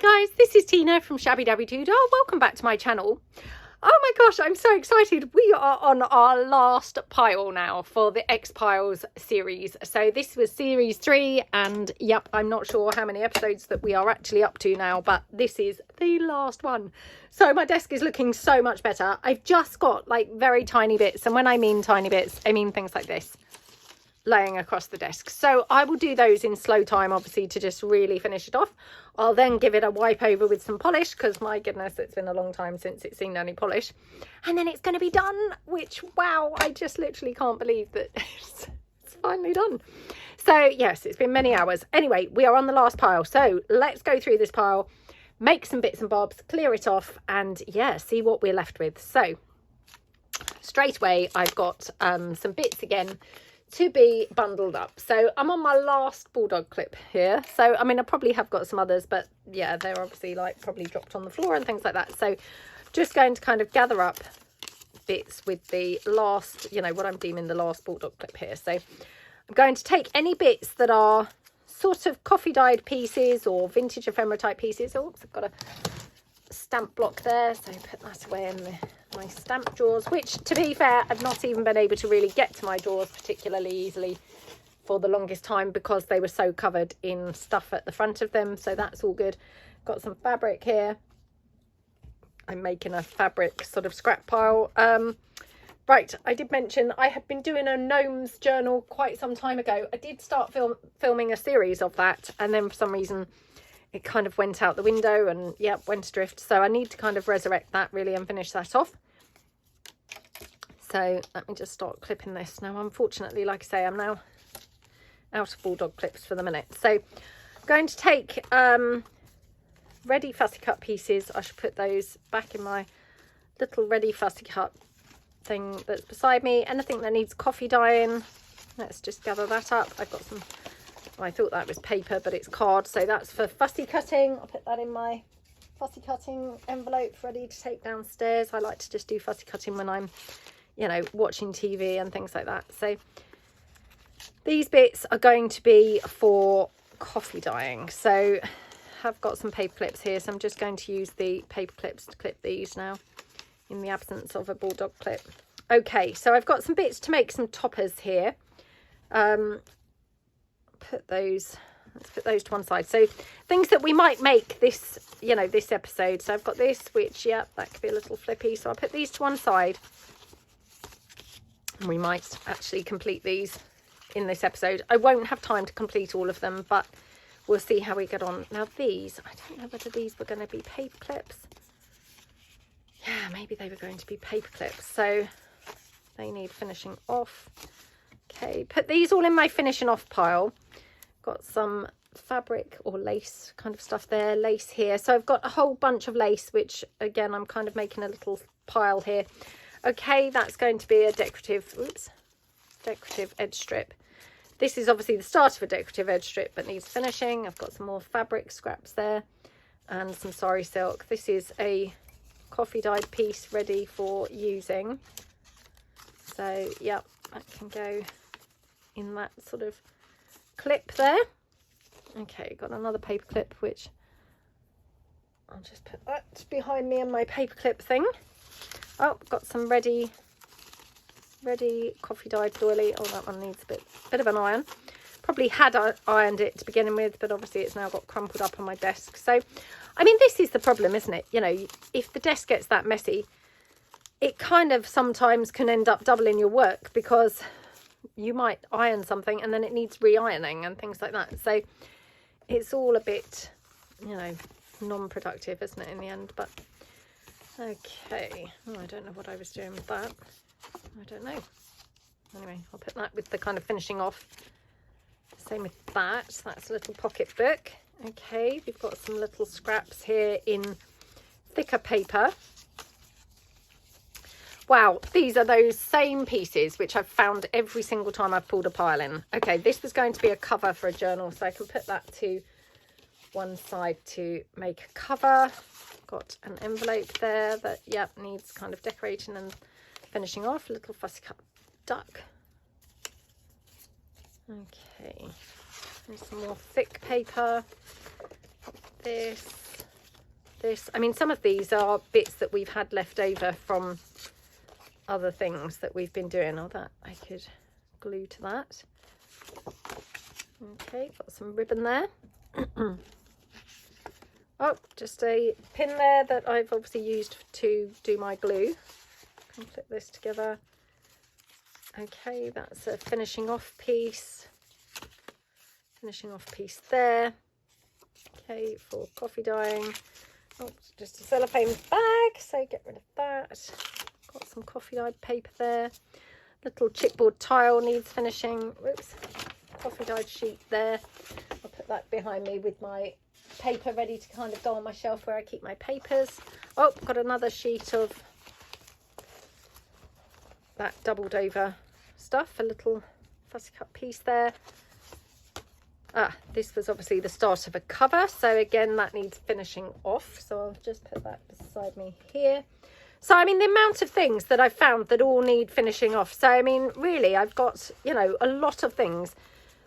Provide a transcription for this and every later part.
Hi guys, this is Tina from Shabbydabbydoodah. Welcome back to my channel. Oh my gosh, I'm so excited. We are on our last pile now for the X Piles series. So this was series 3 and yep, I'm not sure how many episodes that we are actually up to now, but this is the last one. So my desk is looking so much better. I've just got like very tiny bits, and when I mean tiny bits, I mean things like this laying across the desk. So I will do those in slow time, obviously, to just really finish it off. I'll then give it a wipe over with some polish, because my goodness, it's been a long time since it's seen any polish. And then it's going to be done, which, wow, I just literally can't believe that it's finally done. So yes, it's been many hours. Anyway, we are on the last pile. So let's go through this pile, make some bits and bobs, clear it off, and yeah, see what we're left with. So straight away, I've got some bits again to be bundled up. So I'm on my last bulldog clip here. So I mean, I probably have got some others, but yeah, they're obviously like probably dropped on the floor and things like that. So just going to kind of gather up bits with the last, you know, what I'm deeming the last bulldog clip here. So I'm going to take any bits that are sort of coffee dyed pieces or vintage ephemera type pieces. Oops, I've got a stamp block there, so put that away in my stamp drawers, which to be fair, I've not even been able to really get to my drawers particularly easily for the longest time because they were so covered in stuff at the front of them. So that's all good. Got some fabric here. I'm making a fabric sort of scrap pile. Right, I did mention I have been doing a gnomes journal quite some time ago. I did start filming a series of that, and then for some reason it kind of went out the window and yep, went adrift. So I need to kind of resurrect that really and finish that off. So let me just start clipping this. Now, unfortunately, like I say, I'm now out of bulldog clips for the minute. So I'm going to take ready fussy cut pieces. I should put those back in my little ready fussy cut thing that's beside me. Anything that needs coffee dyeing, let's just gather that up. I've got some, I thought that was paper, but it's card, so that's for fussy cutting. I'll put that in my fussy cutting envelope ready to take downstairs. I like to just do fussy cutting when I'm, you know, watching TV and things like that. So these bits are going to be for coffee dyeing. So I've got some paper clips here, so I'm just going to use the paper clips to clip these now in the absence of a bulldog clip. Okay, so I've got some bits to make some toppers here. Put those, let's put those to one side. So things that we might make this, you know, this episode. So I've got this, which, yeah, that could be a little flippy. So I'll put these to one side. And we might actually complete these in this episode. I won't have time to complete all of them, but we'll see how we get on. Now these, I don't know whether these were going to be paper clips. Yeah, maybe they were going to be paper clips. So they need finishing off. Okay, put these all in my finishing off pile. Got some fabric or lace kind of stuff there, lace here. So I've got a whole bunch of lace, which again, I'm kind of making a little pile here. Okay, that's going to be a decorative, oops, decorative edge strip. This is obviously the start of a decorative edge strip, but needs finishing. I've got some more fabric scraps there and some sari silk. This is a coffee dyed piece ready for using. So, yeah, that can go in that sort of clip there. Okay, got another paper clip, which I'll just put that behind me in my paper clip thing. Oh, got some ready coffee dyed doily. Oh, that one needs a bit of an iron. Probably had ironed it to begin with, but obviously it's now got crumpled up on my desk. So, I mean, this is the problem, isn't it? You know, if the desk gets that messy, it kind of sometimes can end up doubling your work, because you might iron something and then it needs re-ironing and things like that. So it's all a bit, you know, non-productive, isn't it, in the end? But okay, oh, I don't know what I was doing with that. I don't know. Anyway, I'll put that with the kind of finishing off. Same with that. That's a little pocket book. Okay, we've got some little scraps here in thicker paper. Wow, these are those same pieces which I've found every single time I've pulled a pile in. Okay, this was going to be a cover for a journal, so I can put that to one side to make a cover. Got an envelope there that, yep, needs kind of decorating and finishing off. A little fussy cut duck. Okay, there's some more thick paper. This, this. I mean, some of these are bits that we've had left over from other things that we've been doing. Oh, that I could glue to that. Okay, got some ribbon there. Oh, just a pin there that I've obviously used to do my glue. Can flip this together. Okay, that's a finishing off piece. Finishing off piece there. Okay, for coffee dyeing. Oh, just a cellophane bag, so get rid of that. Got some coffee dyed paper there. Little chipboard tile needs finishing. Whoops. Coffee dyed sheet there. I'll put that behind me with my paper ready to kind of go on my shelf where I keep my papers. Oh, got another sheet of that doubled over stuff, a little fussy cut piece there. This was obviously the start of a cover, so again that needs finishing off, so I'll just put that beside me here. So I mean, the amount of things that I've found that all need finishing off, so I mean really I've got, you know, a lot of things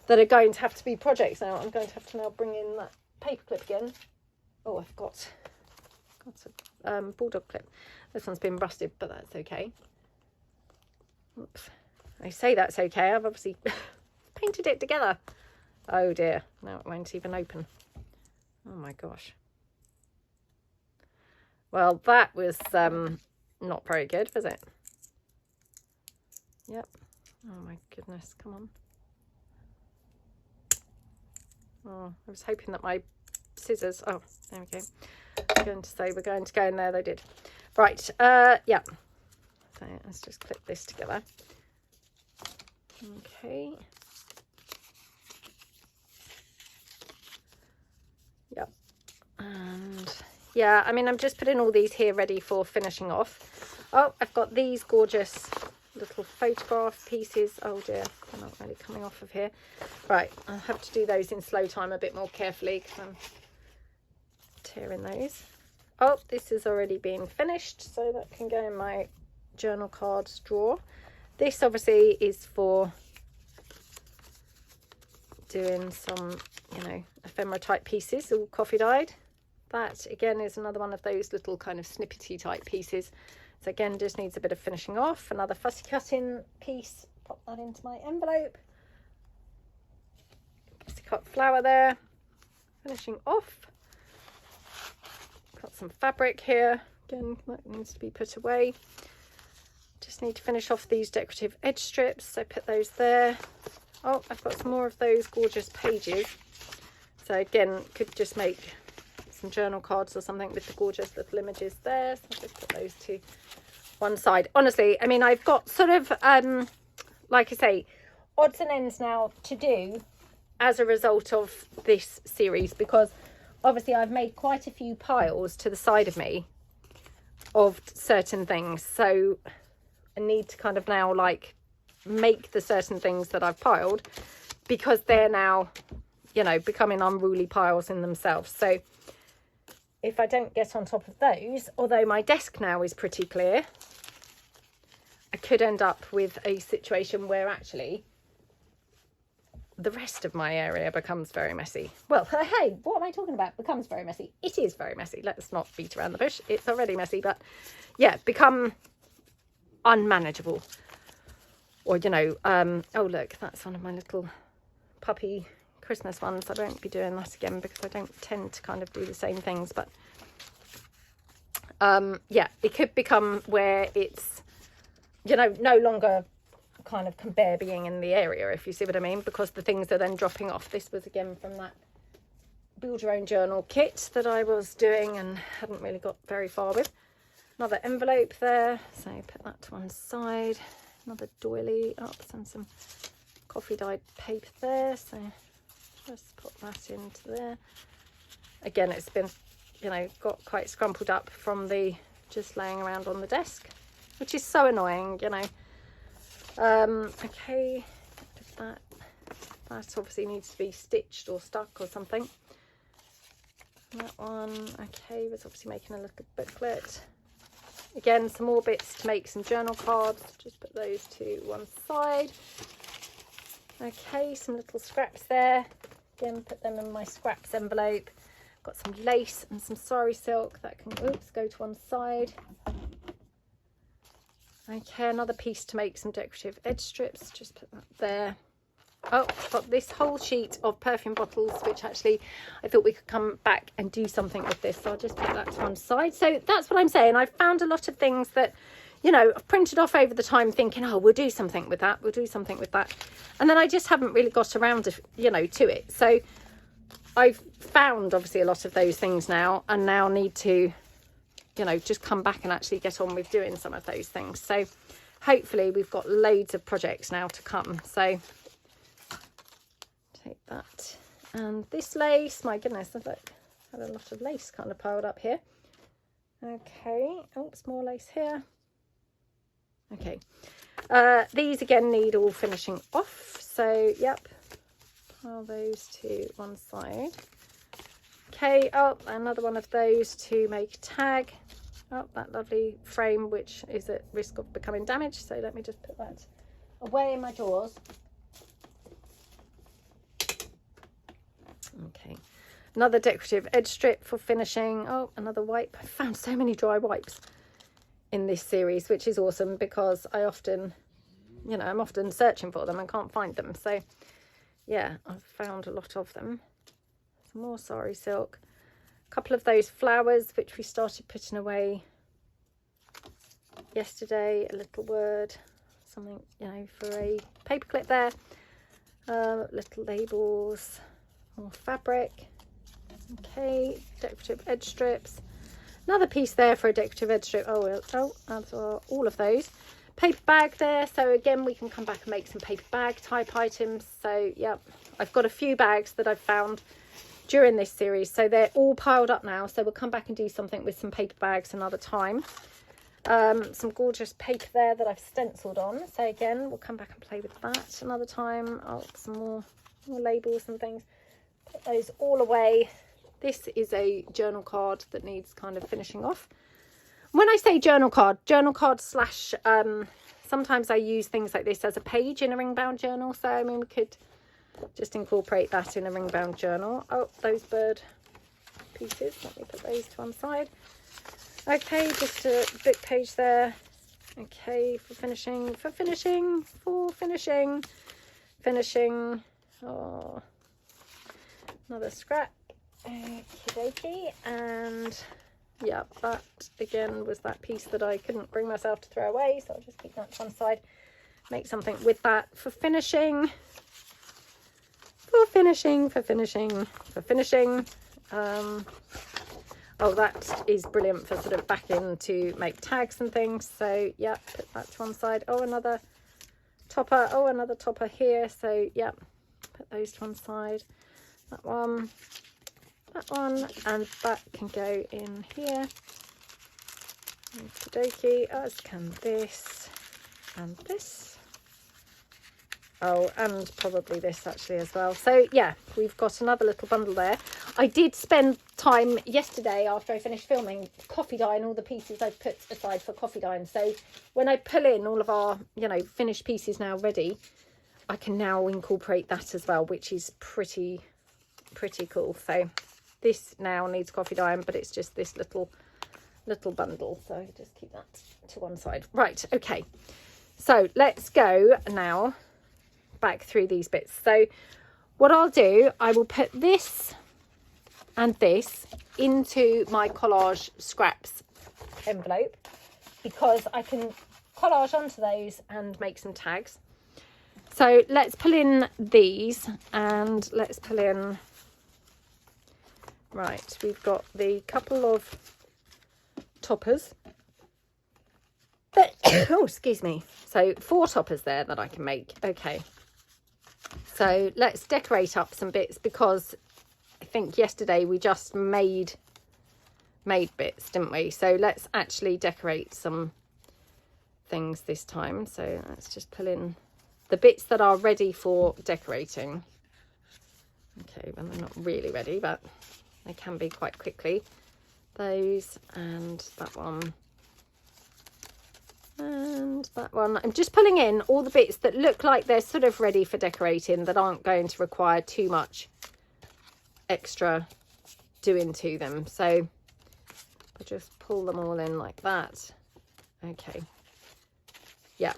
that are going to have to be projects now. I'm going to have to now bring in that paper clip again. Oh, I've got a bulldog clip. This one's been rusted, but that's okay. Oops. I say that's okay, I've obviously painted it together. Oh dear, now it won't even open. Oh my gosh. Well, that was not very good, was it? Yep. Oh my goodness, come on. Oh, I was hoping that my scissors, oh, there we go. I'm going to say we're going to go in there, they did. Right, yeah. So let's just clip this together. Okay. Yep. And yeah, I mean, I'm just putting all these here ready for finishing off. Oh, I've got these gorgeous little photograph pieces. Oh dear, they're not really coming off of here. Right, I'll have to do those in slow time a bit more carefully because I'm tearing those. Oh, this has already been finished, so that can go in my journal cards drawer. This obviously is for doing some, you know, ephemera type pieces, all coffee dyed. That again is another one of those little kind of snippety type pieces. So again, just needs a bit of finishing off. Another fussy cutting piece, pop that into my envelope. Fussy cut flower there, finishing off. Got some fabric here, again, that needs to be put away. Just need to finish off these decorative edge strips, so put those there. Oh, I've got some more of those gorgeous pages. So again, could just make some journal cards or something with the gorgeous little images there. So I'll just put those to one side. Honestly, I mean, I've got sort of, like I say, odds and ends now to do as a result of this series, because obviously I've made quite a few piles to the side of me of certain things. So I need to kind of now like make the certain things that I've piled, because they're now, you know, becoming unruly piles in themselves. So if I don't get on top of those, although my desk now is pretty clear, I could end up with a situation where actually the rest of my area becomes very messy. Well, hey, what am I talking about? Becomes very messy. It is very messy. Let's not beat around the bush. It's already messy, but yeah, become unmanageable. Or, you know, oh look, that's one of my little puppy Christmas ones. I won't be doing that again because I don't tend to kind of do the same things, but yeah, it could become where it's, you know, no longer kind of can bear being in the area, if you see what I mean, because the things are then dropping off. This was again from that build your own journal kit that I was doing and hadn't really got very far with. Another envelope there, so put that to one side. Another doily up, and some coffee dyed paper there, so just put that into there. Again, it's been, you know, got quite scrumpled up from the just laying around on the desk, which is so annoying, you know. Okay, that obviously needs to be stitched or stuck or something. That one, okay, was obviously making a little booklet. Again, some more bits to make some journal cards. Just put those to one side. Okay, some little scraps there. Again, put them in my scraps envelope. got some lace and some sari silk that can, oops, go to one side. Okay, another piece to make some decorative edge strips. Just put that there. Oh, I've got this whole sheet of perfume bottles, which actually I thought we could come back and do something with this. So I'll just put that to one side. So that's what I'm saying. I've found a lot of things that, you know, I've printed off over the time thinking, oh, we'll do something with that. We'll do something with that. And then I just haven't really got around to, you know, to it. So I've found obviously a lot of those things now, and now need to, you know, just come back and actually get on with doing some of those things. So hopefully we've got loads of projects now to come. So take that. And this lace, my goodness, I've had a lot of lace kind of piled up here. Okay, oh, more lace here. Okay, these again need all finishing off. So, yep, pile those to one side. Okay, oh, another one of those to make a tag. Oh, that lovely frame, which is at risk of becoming damaged. So let me just put that away in my drawers. Okay, another decorative edge strip for finishing. Oh, another wipe. I found so many dry wipes in this series, which is awesome, because I often, you know, I'm often searching for them and can't find them. So yeah, I've found a lot of them. Some more sari silk, a couple of those flowers which we started putting away yesterday, a little word, something, you know, for a paper clip there, little labels, more fabric. Okay, decorative edge strips, another piece there for a decorative edge strip. Oh, that's all of those. Paper bag there, so again we can come back and make some paper bag type items. So yeah, I've got a few bags that I've found during this series, so they're all piled up now. So we'll come back and do something with some paper bags another time. Some gorgeous paper there that I've stenciled on, so again we'll come back and play with that another time. Oh, some more labels and things. Put those all away. This is a journal card that needs kind of finishing off. When I say journal card slash, sometimes I use things like this as a page in a ring bound journal. So I mean, we could just incorporate that in a ring bound journal. Oh, those bird pieces, let me put those to one side. Okay, just a book page there. Okay, for finishing. Oh, another scrap. Okie dokie. And yeah, that again was that piece that I couldn't bring myself to throw away, so I'll just keep that to one side. Make something with that for finishing. Oh, that is brilliant for sort of backing to make tags and things. So yeah, put that to one side. Oh, another topper. Oh, another topper here. So yeah, put those to one side. That one, and that can go in here. Okie dokie, as can this and this. Oh, and probably this actually as well. So yeah, we've got another little bundle there. I did spend time yesterday after I finished filming coffee dyeing all the pieces I've put aside for coffee dyeing. So when I pull in all of our, you know, finished pieces now ready, I can now incorporate that as well, which is pretty cool. So this now needs coffee dyeing, but it's just this little bundle. So just keep that to one side. Right, okay. So let's go now back through these bits. So what I'll do, I will put this and this into my collage scraps envelope, because I can collage onto those and make some tags. So let's pull in these, and let's pull in, right, we've got the couple of toppers. Oh, excuse me. So 4 toppers there that I can make. Okay. So let's decorate up some bits, because I think yesterday we just made bits, didn't we? So let's actually decorate some things this time. So let's just pull in the bits that are ready for decorating. Okay, well, they're not really ready, but they can be quite quickly. Those and that one. And that one. I'm just pulling in all the bits that look like they're sort of ready for decorating, that aren't going to require too much extra doing to them. So I'll just pull them all in like that. Okay. Yeah.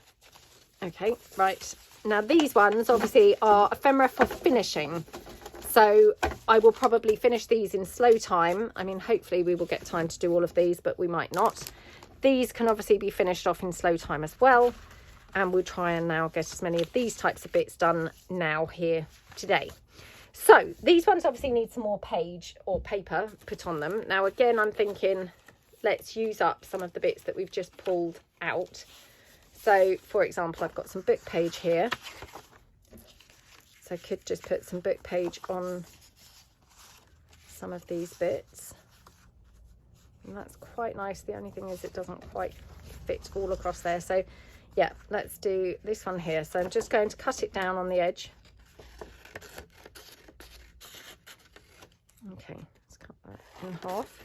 Okay, right. Now these ones obviously are ephemera for finishing. So I will probably finish these in slow time. I mean, hopefully we will get time to do all of these, but we might not. These can obviously be finished off in slow time as well. And we'll try and now get as many of these types of bits done now here today. So these ones obviously need some more page or paper put on them. Now, again, I'm thinking, let's use up some of the bits that we've just pulled out. So, for example, I've got some book page here. So I could just put some book page on some of these bits. And that's quite nice. The only thing is it doesn't quite fit all across there. So, yeah, let's do this one here. So I'm just going to cut it down on the edge. Okay, let's cut that in half.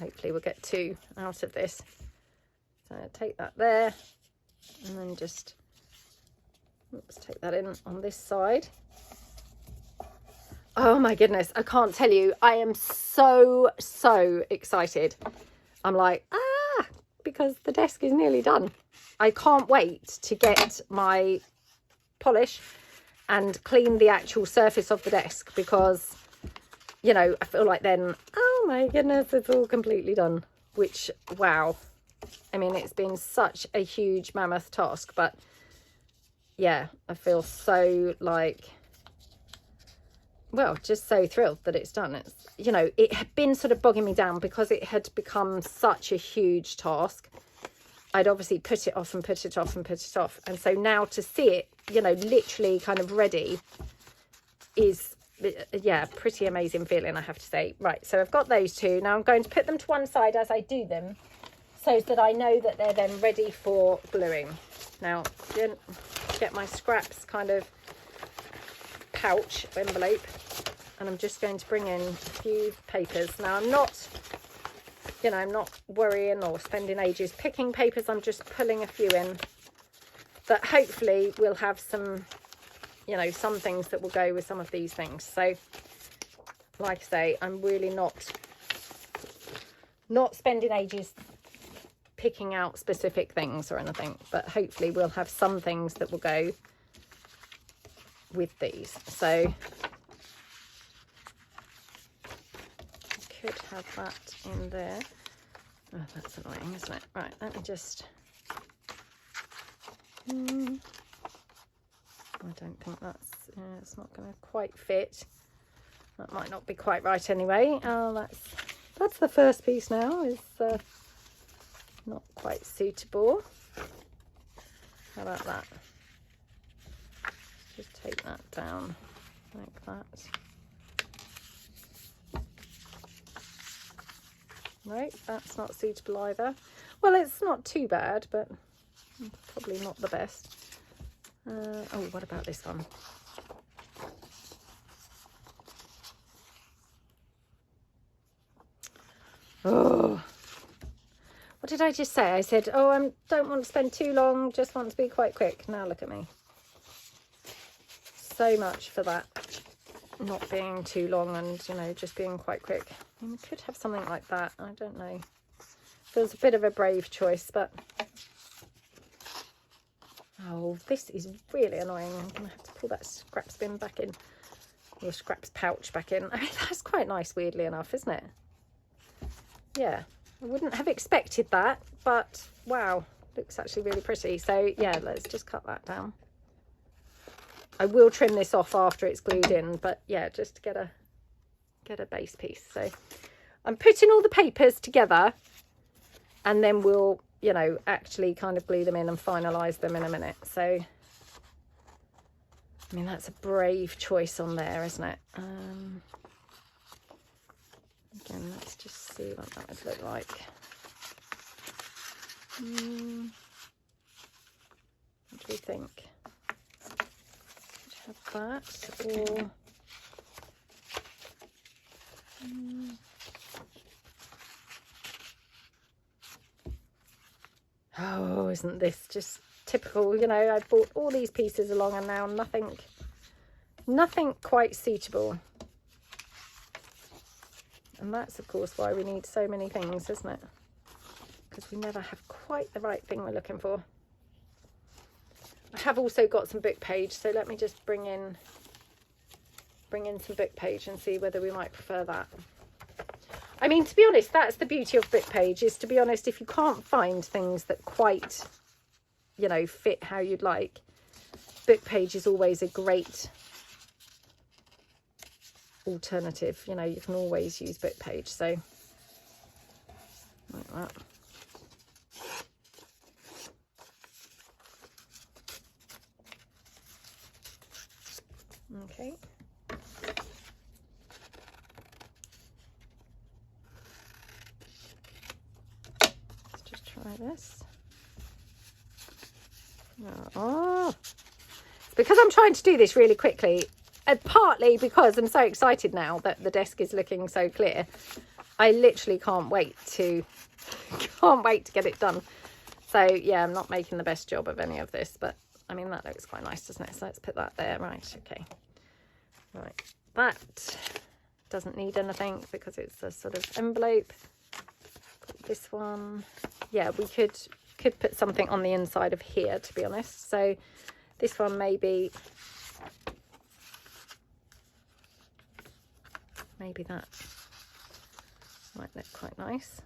Hopefully we'll get 2 out of this. So take that there and then just, oops, take that in on this side. Oh my goodness, I can't tell you, I am so excited. I'm like, because the desk is nearly done. I can't wait to get my polish and clean the actual surface of the desk, because, you know, I feel like then, oh my goodness, it's all completely done. Which, wow. I mean, it's been such a huge mammoth task, but yeah, I feel so like, well, just so thrilled that it's done. It's, you know, it had been sort of bogging me down because it had become such a huge task. I'd obviously put it off and put it off and put it off. And so now to see it, you know, literally kind of ready is, yeah, pretty amazing feeling, I have to say. Right, so I've got those 2. Now I'm going to put them to one side as I do them, so that I know that they're then ready for gluing. Now, get my scraps kind of pouch envelope, and I'm just going to bring in a few papers. Now, I'm not, you know, I'm not worrying or spending ages picking papers. I'm just pulling a few in, but hopefully we'll have some, you know, some things that will go with some of these things. So, like I say, I'm really not spending ages picking out specific things or anything, but hopefully we'll have some things that will go with these. So could have that in there. Oh, that's annoying, isn't it? Right, let me just, I don't think that's, it's not going to quite fit. That might not be quite right anyway. Oh, that's the first piece now, is not quite suitable. How about that? Just take that down like that. Right, that's not suitable either. Well, it's not too bad, but probably not the best. Oh, what about this one? Oh, what did I just say? I said, oh, I don't want to spend too long, just want to be quite quick. Now look at me. So much for that not being too long and, you know, just being quite quick. I mean, we could have something like that. I don't know. Feels a bit of a brave choice, but oh, this is really annoying. I'm gonna have to pull that scraps bin back in, or scraps pouch back in. I mean, that's quite nice, weirdly enough, isn't it? Yeah, I wouldn't have expected that, but wow, looks actually really pretty. So yeah, let's just cut that down. I will trim this off after it's glued in, but yeah, just to get a base piece. So I'm putting all the papers together, and then we'll, you know, actually kind of glue them in and finalize them in a minute. So I mean, that's a brave choice on there, isn't it? Again, let's just see what that would look like. What do we think? Have that, or oh, isn't this just typical? You know, I bought all these pieces along and now nothing quite suitable. And that's, of course, why we need so many things, isn't it? Because we never have quite the right thing we're looking for. I have also got some book page, so let me just bring in some book page and see whether we might prefer that. I mean, to be honest, that's the beauty of book page, is, to be honest, if you can't find things that quite, you know, fit how you'd like, book page is always a great alternative. You know, you can always use book page. So like that. Okay. Let's just try this. Oh, it's because I'm trying to do this really quickly, and partly because I'm so excited now that the desk is looking so clear. I literally can't wait to get it done. So yeah, I'm not making the best job of any of this, but I mean, that looks quite nice, doesn't it? So let's put that there. Right, okay. Right, that doesn't need anything because it's a sort of envelope. Put this one. Yeah, we could put something on the inside of here, to be honest. So this one maybe that might look quite nice.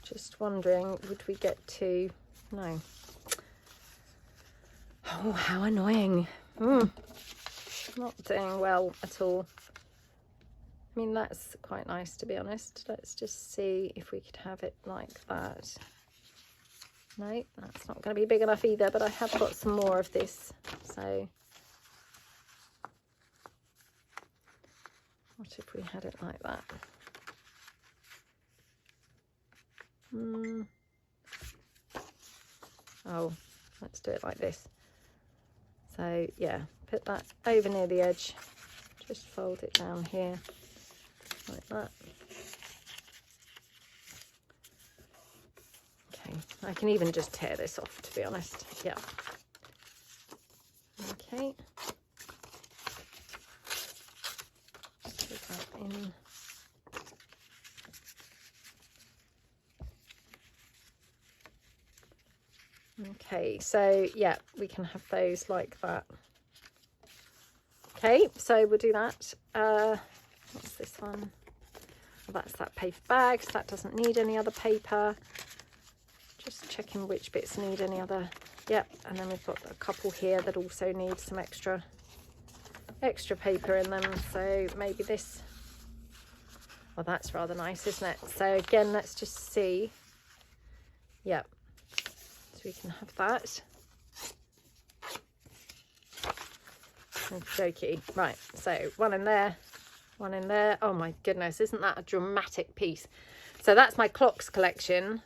Just wondering, would we get to... No. Oh, how annoying. Not doing well at all. I mean, that's quite nice, to be honest. Let's just see if we could have it like that. No, that's not going to be big enough either, but I have got some more of this. So what if we had it like that? Oh, let's do it like this. So yeah, put that over near the edge, just fold it down here like that. Okay, I can even just tear this off, to be honest. Yeah. Okay. Put that in. Okay, so yeah, we can have those like that. Okay, so we'll do that. What's this one? Well, that's that paper bag, so that doesn't need any other paper. Just checking which bits need any other. Yep, and then we've got a couple here that also need some extra paper in them. So maybe this. Well, that's rather nice, isn't it? So again, let's just see. Yep. We can have that. Okey-dokey. Right, so one in there, one in there. Oh my goodness, isn't that a dramatic piece? So that's my clocks collection,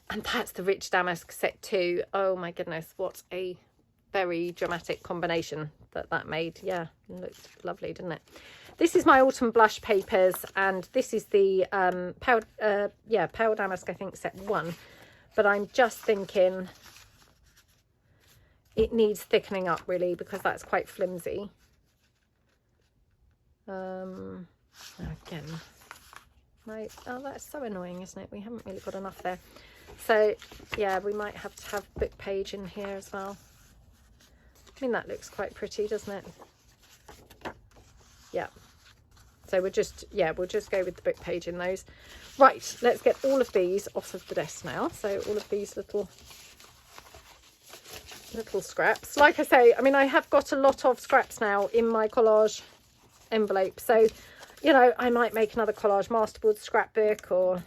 and that's the Rich Damask set 2. Oh my goodness, what a very dramatic combination that made. Yeah, it looked lovely, didn't it? This is my autumn blush papers, and this is the Pale Damask, I think, set 1. But I'm just thinking it needs thickening up, really, because that's quite flimsy. Again, no, oh, that's so annoying, isn't it? We haven't really got enough there. So yeah, we might have to have book page in here as well. I mean, that looks quite pretty, doesn't it? Yeah. So we'll just go with the book page in those. Right, let's get all of these off of the desk now. So all of these little scraps. Like I say, I mean, I have got a lot of scraps now in my collage envelope. So, you know, I might make another collage masterboard scrapbook, or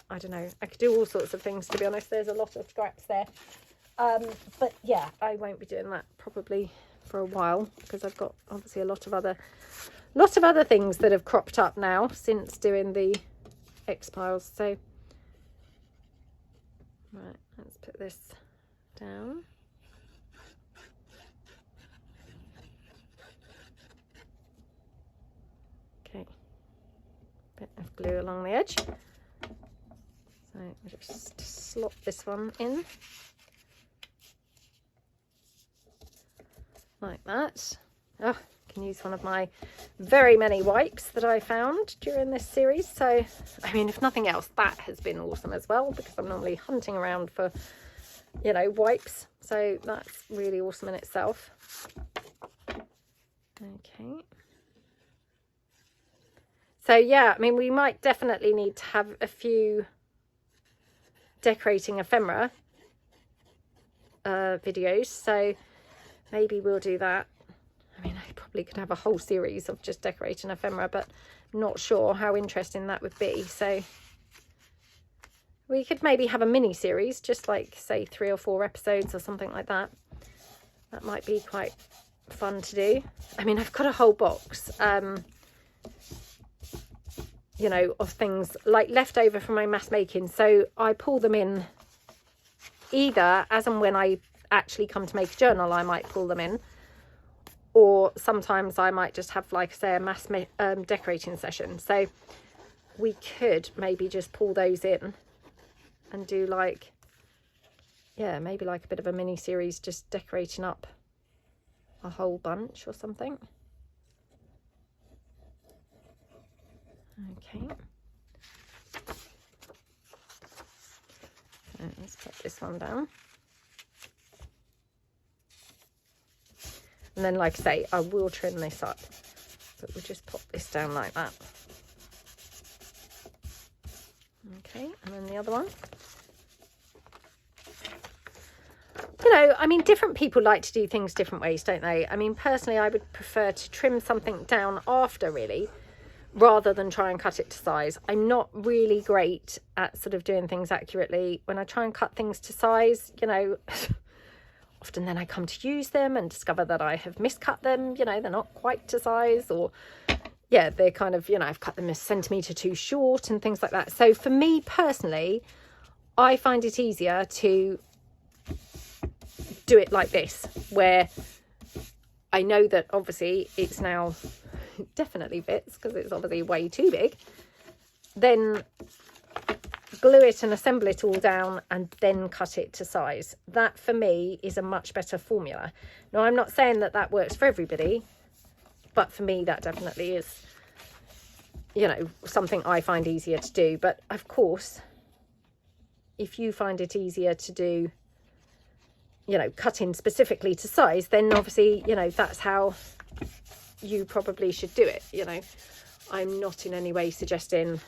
I don't know. I could do all sorts of things, to be honest. There's a lot of scraps there. But yeah, I won't be doing that probably for a while, because I've got obviously a lot of other things that have cropped up now since doing the X piles. So right, let's put this down. Okay, bit of glue along the edge. So we'll just slot this one in like that. Oh can use one of my very many wipes that I found during this series. So, I mean, if nothing else, that has been awesome as well, because I'm normally hunting around for, you know, wipes. So that's really awesome in itself. Okay. So yeah, I mean, we might definitely need to have a few decorating ephemera videos. So maybe we'll do that. I mean, I probably could have a whole series of just decorating ephemera, but I'm not sure how interesting that would be. So we could maybe have a mini series, just like say 3 or 4 episodes or something like that. That might be quite fun to do. I mean, I've got a whole box, you know, of things like left over from my mass making. So I pull them in either as and when I actually come to make a journal, I might pull them in, or sometimes I might just have, like, say, a mass decorating session. So we could maybe just pull those in and do, like, yeah, maybe like a bit of a mini series, just decorating up a whole bunch or something. Okay. So let's put this one down. And then, like I say, I will trim this up, but we'll just pop this down like that. Okay, and then the other one. You know, I mean, different people like to do things different ways, don't they? I mean, personally, I would prefer to trim something down after, really, rather than try and cut it to size. I'm not really great at sort of doing things accurately. When I try and cut things to size, you know, often then I come to use them and discover that I have miscut them. You know, they're not quite to size, or yeah, they're kind of, you know, I've cut them a centimetre too short and things like that. So for me personally, I find it easier to do it like this, where I know that obviously it's now definitely fits because it's obviously way too big. Then glue it and assemble it all down and then cut it to size. That for me is a much better formula. Now, I'm not saying that that works for everybody, but for me that definitely is, you know, something I find easier to do. But of course, if you find it easier to do, you know, cutting specifically to size, then obviously, you know, that's how you probably should do it. You know, I'm not in any way suggesting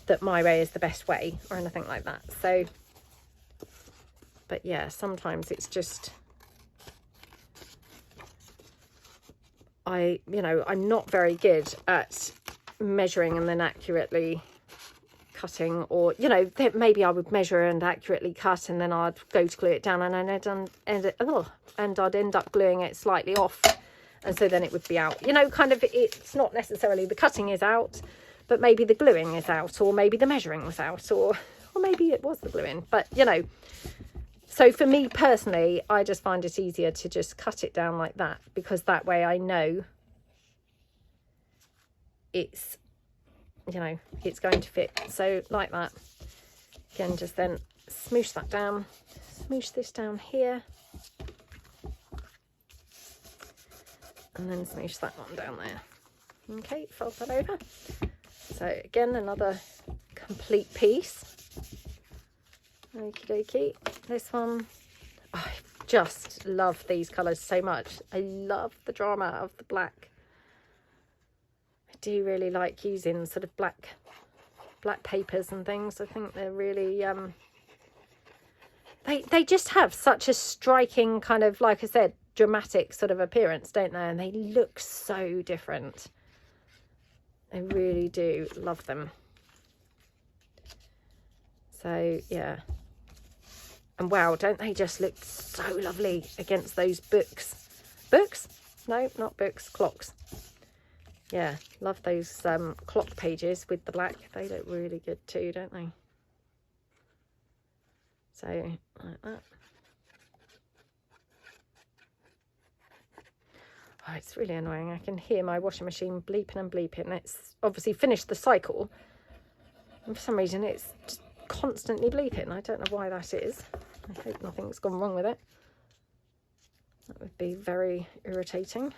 that my way is the best way or anything like that. So, but yeah, sometimes it's just, you know, I'm not very good at measuring and then accurately cutting, or, you know, maybe I would measure and accurately cut and then I'd go to glue it down and I'd end up gluing it slightly off, and so then it would be out. You know, kind of, it's not necessarily the cutting is out, but maybe the gluing is out, or maybe the measuring was out, or maybe it was the gluing. But, you know, so for me personally, I just find it easier to just cut it down like that, because that way I know it's, you know, it's going to fit. So like that. Again, just then smoosh that down, smoosh this down here, and then smoosh that one down there. Okay, fold that over. So again, another complete piece. Okie dokie. This one, oh, I just love these colours so much. I love the drama of the black. I do really like using sort of black papers and things. I think they're really they just have such a striking kind of, like I said, dramatic sort of appearance, don't they? And they look so different. I really do love them. So yeah, and wow, don't they just look so lovely against those books? No, not books, clocks. Yeah, love those clock pages with the black. They look really good too, don't they? So like that. Oh, it's really annoying. I can hear my washing machine bleeping and bleeping. It's obviously finished the cycle, and for some reason it's just constantly bleeping. I don't know why that is. I hope nothing's gone wrong with it. That would be very irritating.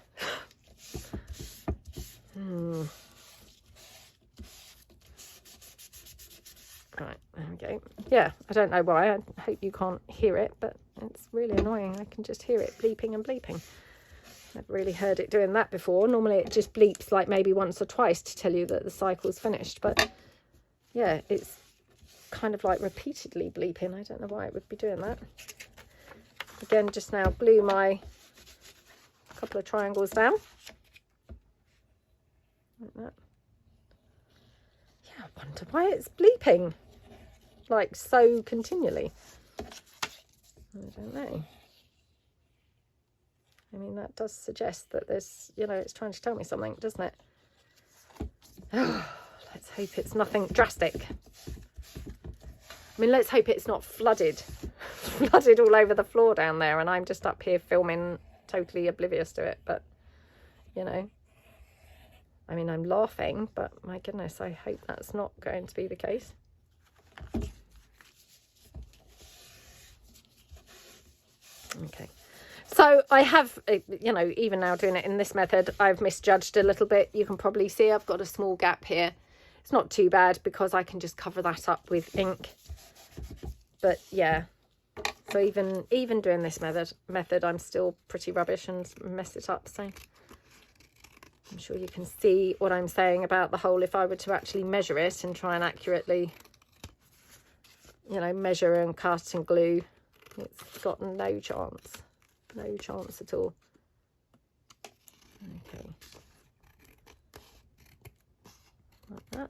Right, there we go. Yeah, I don't know why. I hope you can't hear it, but it's really annoying. I can just hear it bleeping and bleeping. Never really heard it doing that before. Normally it just bleeps like maybe once or twice to tell you that the cycle's finished. But yeah, it's kind of like repeatedly bleeping. I don't know why it would be doing that. Again, just now blew my couple of triangles down. Like that. Yeah, I wonder why it's bleeping like so continually. I don't know. I mean, that does suggest that there's, you know, it's trying to tell me something, doesn't it? Oh, let's hope it's nothing drastic. I mean, let's hope it's not flooded all over the floor down there and I'm just up here filming totally oblivious to it. But, you know, I mean, I'm laughing, but my goodness, I hope that's not going to be the case. Okay. So I have, you know, even now doing it in this method, I've misjudged a little bit. You can probably see I've got a small gap here. It's not too bad because I can just cover that up with ink. But yeah, so even doing this method, I'm still pretty rubbish and mess it up. So I'm sure you can see what I'm saying about the hole. If I were to actually measure it and try and accurately, you know, measure and cut and glue, it's got no chance. No chance at all. Okay. Like that.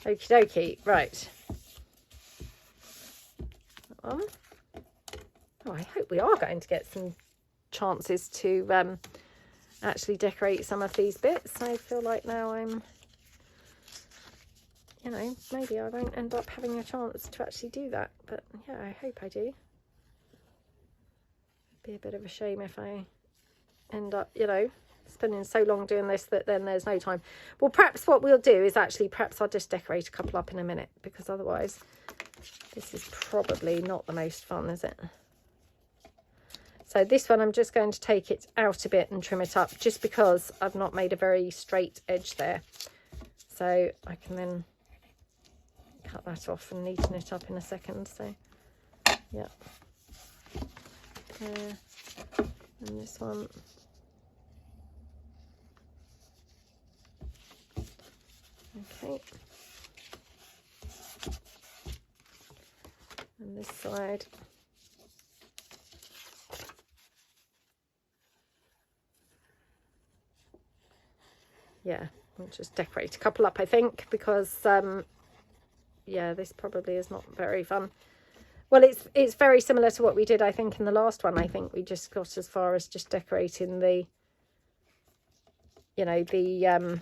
Okie dokie. Right. Oh, I hope we are going to get some chances to actually decorate some of these bits. I feel like now I'm, you know, maybe I won't end up having a chance to actually do that. But yeah, I hope I do. Be a bit of a shame if I end up, you know, spending so long doing this that then there's no time. Well, perhaps what we'll do is actually, perhaps I'll just decorate a couple up in a minute, because otherwise this is probably not the most fun, is it? So this one, I'm just going to take it out a bit and trim it up, just because I've not made a very straight edge there. So I can then cut that off and neaten it up in a second. So yeah. And this one. Okay. And this side. Yeah, we'll just decorate a couple up, I think, because yeah, this probably is not very fun. Well, it's very similar to what we did, I think, in the last one. I think we just got as far as just decorating the, you know, the,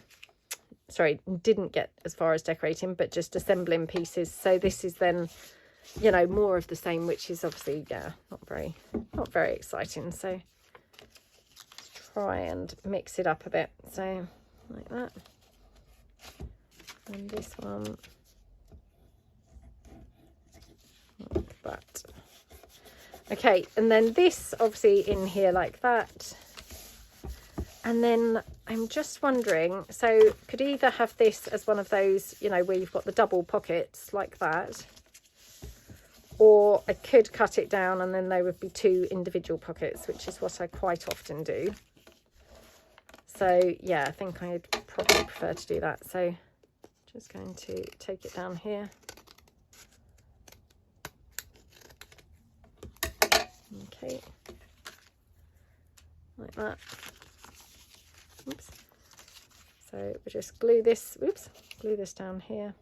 sorry, didn't get as far as decorating, but just assembling pieces. So this is then, you know, more of the same, which is obviously, yeah, not very exciting. So let's try and mix it up a bit. So like that. And this one. Like that. Okay, and then this obviously in here like that. And then I'm just wondering, so could either have this as one of those, you know, where you've got the double pockets like that, or I could cut it down and then they would be two individual pockets, which is what I quite often do. So yeah, I think I'd probably prefer to do that. So just going to take it down here. Okay, like that. Oops. So we'll just glue this, oops, glue this down here.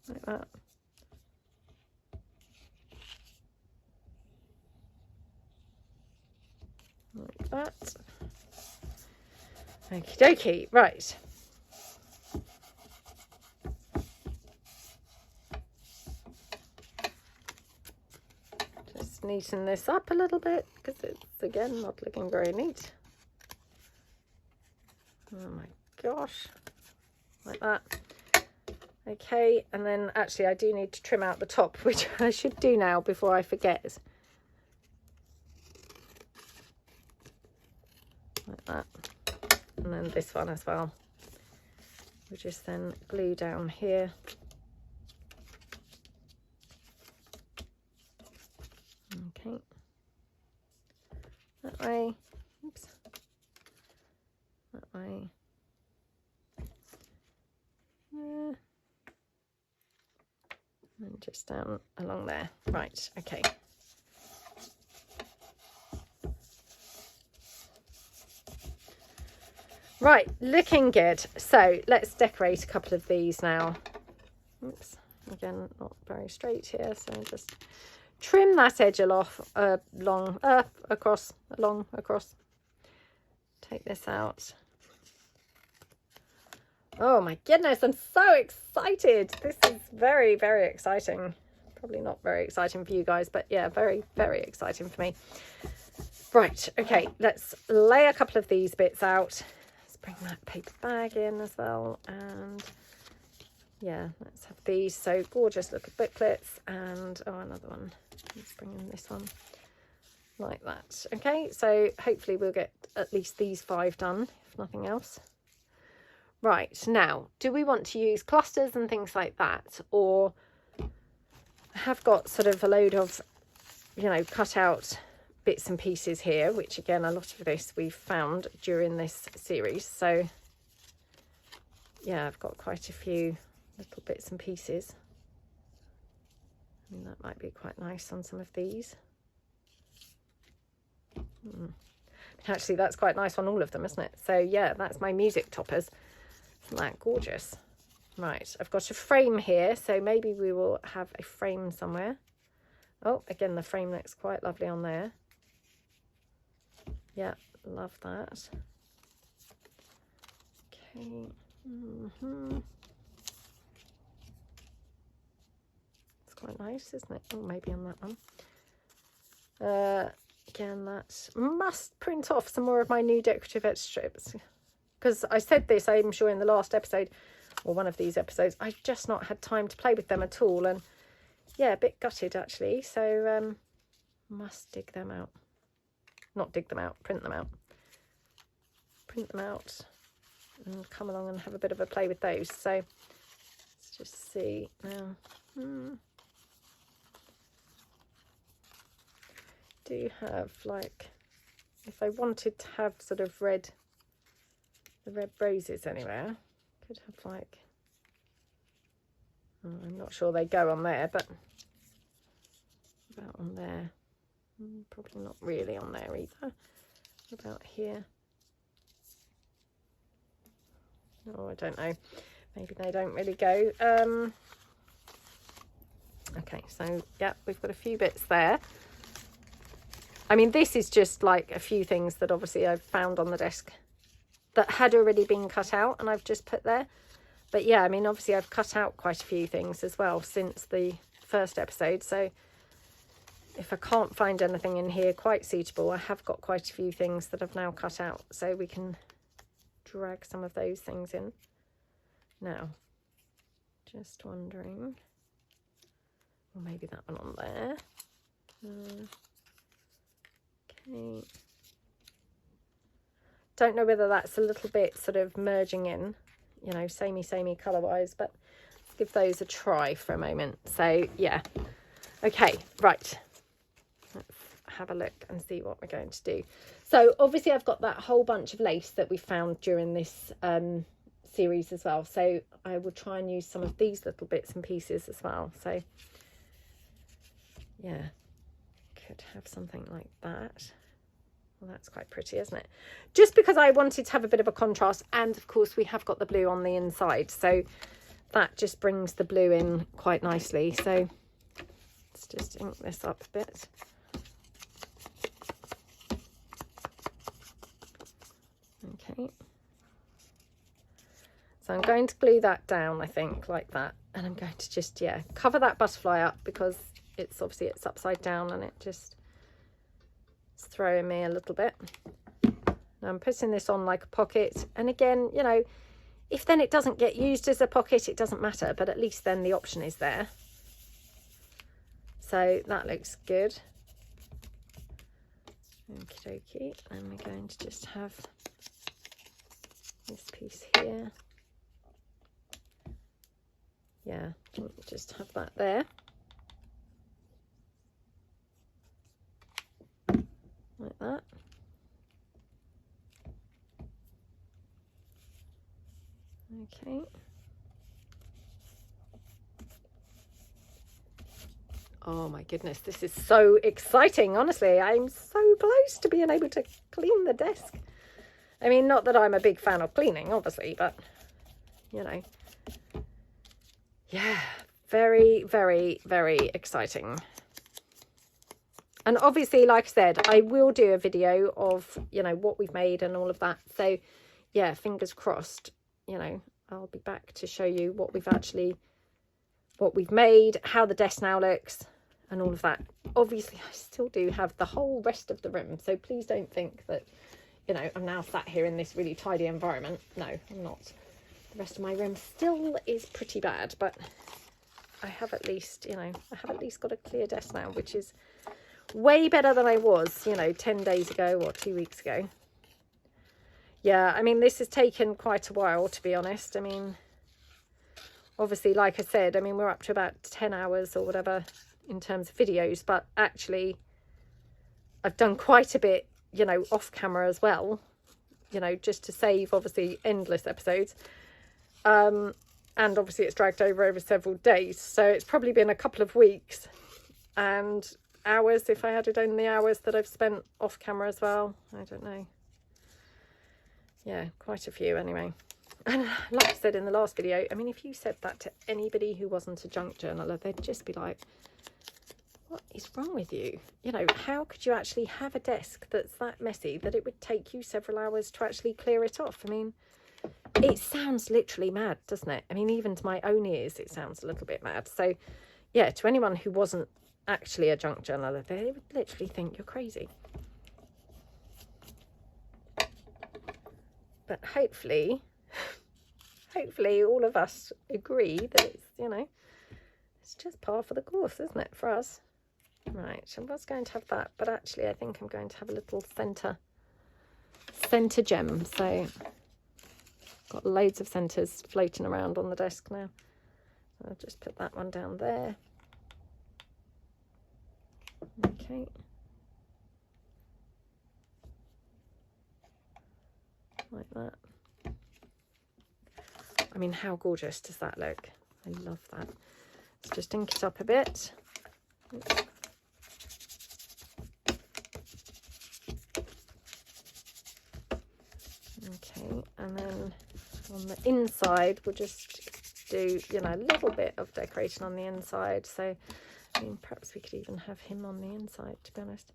Like that. Like that. Okie dokie, right. Neaten this up a little bit because it's again not looking very neat. Oh my gosh, like that. Okay, and then actually I do need to trim out the top, which I should do now before I forget. like that. And then this one as well. We'll just then glue down here. Okay. That way. Oops. That way. There. And just down along there. Right, okay. Right, looking good. So let's decorate a couple of these now. Oops, again, not very straight here, so just trim that edge off, along, across. Take this out. Oh my goodness, I'm so excited. This is very, very exciting. Probably not very exciting for you guys, but yeah, very, very exciting for me. Right, okay, let's lay a couple of these bits out. Let's bring that paper bag in as well. And yeah, let's have these. So gorgeous little booklets. And oh, another one. Let's bring in this one like that. Okay, so hopefully we'll get at least these 5 done, if nothing else. Right, now, do we want to use clusters and things like that? Or I have got sort of a load of, you know, cut out bits and pieces here, which again, a lot of this we've found during this series. So yeah, I've got quite a few little bits and pieces. I mean, that might be quite nice on some of these. Actually, that's quite nice on all of them, isn't it? So yeah, that's my music toppers. Isn't that gorgeous? Right, I've got a frame here, so maybe we will have a frame somewhere. Oh, again, the frame looks quite lovely on there. Yeah, love that. Okay. It's quite nice, isn't it? Oh, maybe on that one. Again, that must print off some more of my new decorative edge strips. Because I said this, I'm sure, in the last episode, or one of these episodes, I've just not had time to play with them at all. And yeah, a bit gutted actually. So must dig them out. Not dig them out, print them out. Print them out and come along and have a bit of a play with those. So let's just see now. Do you have, like, if I wanted to have sort of the red roses anywhere, could have like, I'm not sure they go on there, but about on there. Probably not really on there either. About here. Oh, I don't know. Maybe they don't really go. Okay, so yeah, we've got a few bits there. I mean, this is just like a few things that obviously I've found on the desk that had already been cut out and I've just put there. But yeah, I mean, obviously I've cut out quite a few things as well since the first episode. So if I can't find anything in here quite suitable, I have got quite a few things that I've now cut out. So we can drag some of those things in. Now, just wondering, or maybe that one on there. Okay. Don't know whether that's a little bit sort of merging in, you know, samey colour wise, but let's give those a try for a moment. So yeah, okay, right, let's have a look and see what we're going to do. So obviously I've got that whole bunch of lace that we found during this series as well, so I will try and use some of these little bits and pieces as well. So yeah, could have something like that. Well, that's quite pretty, isn't it? Just because I wanted to have a bit of a contrast, and of course we have got the blue on the inside, so that just brings the blue in quite nicely. So let's just ink this up a bit. Okay, so I'm going to glue that down, I think, like that, and I'm going to just, yeah, cover that butterfly up because it's obviously it's upside down and it just throwing me a little bit. Now I'm putting this on like a pocket, and again, you know, if then it doesn't get used as a pocket, it doesn't matter, but at least then the option is there. So that looks good. Okie dokie, and we're going to just have this piece here. Yeah, just have that there. Like that. Okay. Oh my goodness, this is so exciting. Honestly, I'm so close to being able to clean the desk. I mean, not that I'm a big fan of cleaning, obviously, but, you know. Yeah, very, very, very exciting. And obviously, like I said, I will do a video of, you know, what we've made and all of that. So, yeah, fingers crossed, you know, I'll be back to show you what we've made, how the desk now looks, and all of that. Obviously, I still do have the whole rest of the room, so please don't think that, you know, I'm now sat here in this really tidy environment. No, I'm not. The rest of my room still is pretty bad, but I have at least, you know, I have at least got a clear desk now, which is way better than I was, you know, 10 days ago or 2 weeks ago. Yeah, I mean, this has taken quite a while, to be honest. I mean, obviously, like I said, I mean, we're up to about 10 hours or whatever in terms of videos, but actually I've done quite a bit, you know, off camera as well, you know, just to save obviously endless episodes. And obviously it's dragged over several days, so it's probably been a couple of weeks and hours, if I had it on the hours that I've spent off camera as well. I don't know. Yeah, quite a few anyway. And like I said in the last video, I mean, if you said that to anybody who wasn't a junk journaler, they'd just be like, what is wrong with you? You know, how could you actually have a desk that's that messy that it would take you several hours to actually clear it off? I mean, it sounds literally mad, doesn't it? I mean, even to my own ears, it sounds a little bit mad. So, yeah, to anyone who wasn't actually a junk journaler, they would literally think you're crazy. But hopefully all of us agree that it's, you know, it's just par for the course, isn't it, for us? Right, I was going to have that, but actually I think I'm going to have a little centre gem. So got loads of centres floating around on the desk now. I'll just put that one down there. Okay. Like that. I mean, how gorgeous does that look? I love that. Let's just ink it up a bit. Oops. Okay, and then on the inside, we'll just do, you know, a little bit of decoration on the inside. So, I mean, perhaps we could even have him on the inside, to be honest.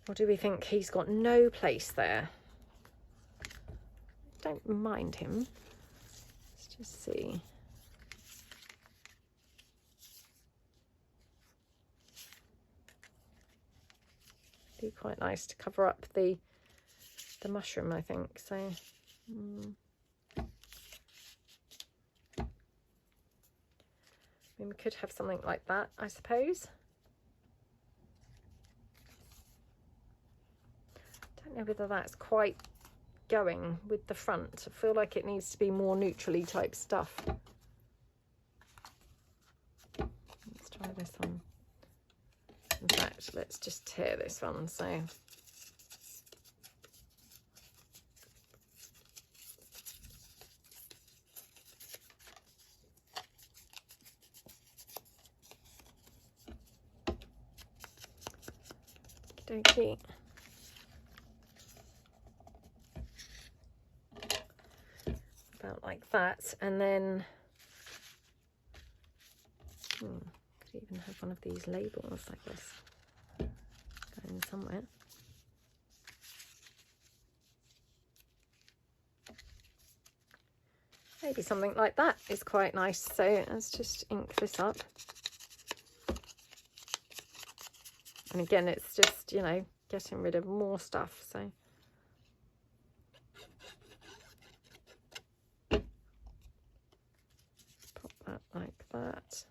Or do we think he's got no place there? Don't mind him. Let's just see. Be quite nice to cover up the mushroom, I think. So, I mean, we could have something like that, I suppose. Don't know whether that's quite going with the front. I feel like it needs to be more neutrally type stuff. Let's try this one. In fact, let's just tear this one. So okey-dokey. About like that, and then could even have one of these labels, I guess, going somewhere. Maybe something like that is quite nice. So let's just ink this up. And again, it's just, you know, getting rid of more stuff. So pop that like that.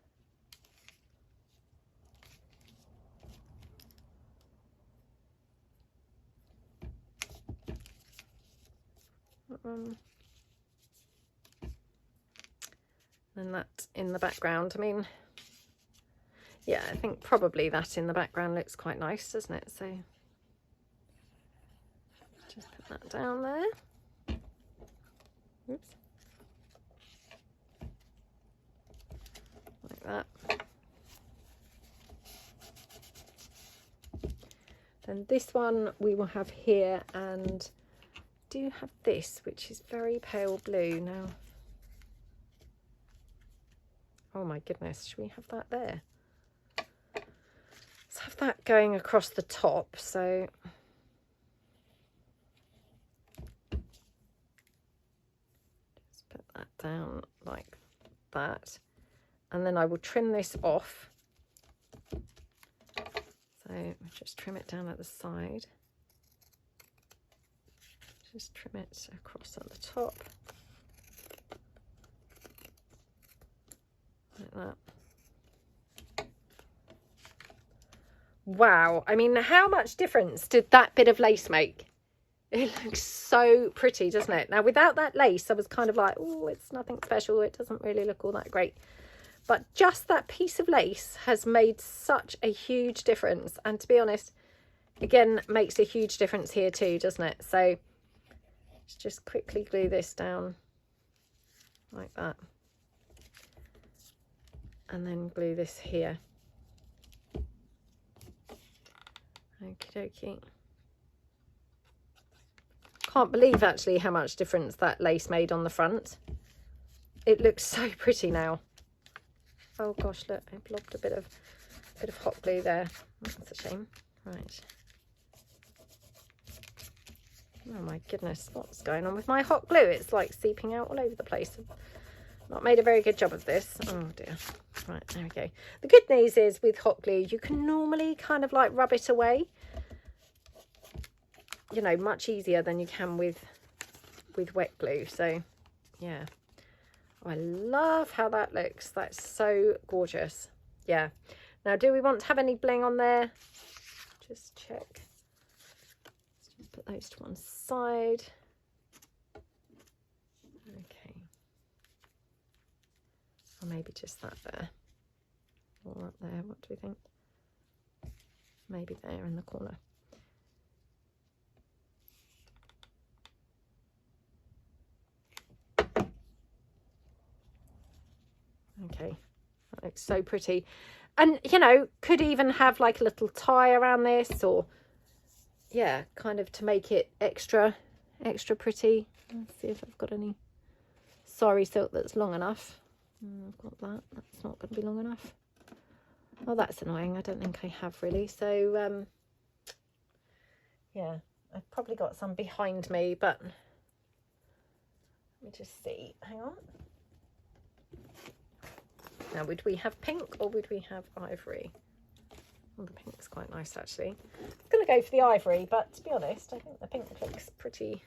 one. And that in the background. I mean, yeah, I think probably that in the background looks quite nice, doesn't it? So just put that down there. Oops. Like that. Then this one we will have here, and do have this, which is very pale blue now. Oh my goodness, should we have that there? Let's have that going across the top. So just put that down like that, and then I will trim this off. So just trim it down at the side. Just trim it across at the top. Like that. Wow, I mean, how much difference did that bit of lace make? It looks so pretty, doesn't it? Now, without that lace, I was kind of like, oh, it's nothing special. It doesn't really look all that great. But just that piece of lace has made such a huge difference. And to be honest, again, makes a huge difference here too, doesn't it? So let's just quickly glue this down like that. And then glue this here. Okie dokie. Can't believe actually how much difference that lace made on the front. It looks so pretty now. Oh gosh, look, I blobbed a bit of hot glue there. That's a shame. Right. Oh my goodness, what's going on with my hot glue? It's like seeping out all over the place. I've not made a very good job of this. Oh dear. Right, there we go. The good news is with hot glue, you can normally kind of like rub it away, you know, much easier than you can with wet glue. So yeah. Oh, I love how that looks. That's so gorgeous. Yeah. Now, do we want to have any bling on there? Just check. Let's just put those to one side. Okay. Or maybe just that there. Or up there. What do we think? Maybe there in the corner. Okay, that looks so pretty. And, you know, could even have like a little tie around this, or, yeah, kind of to make it extra pretty. Let's see if I've got any sari silk that's long enough. I've got that. That's not going to be long enough. Oh, that's annoying. I don't think I have really. So, yeah, I've probably got some behind me, but let me just see. Hang on. Now, would we have pink or would we have ivory? Well, the pink's quite nice, actually. I'm going to go for the ivory, but to be honest, I think the pink looks pretty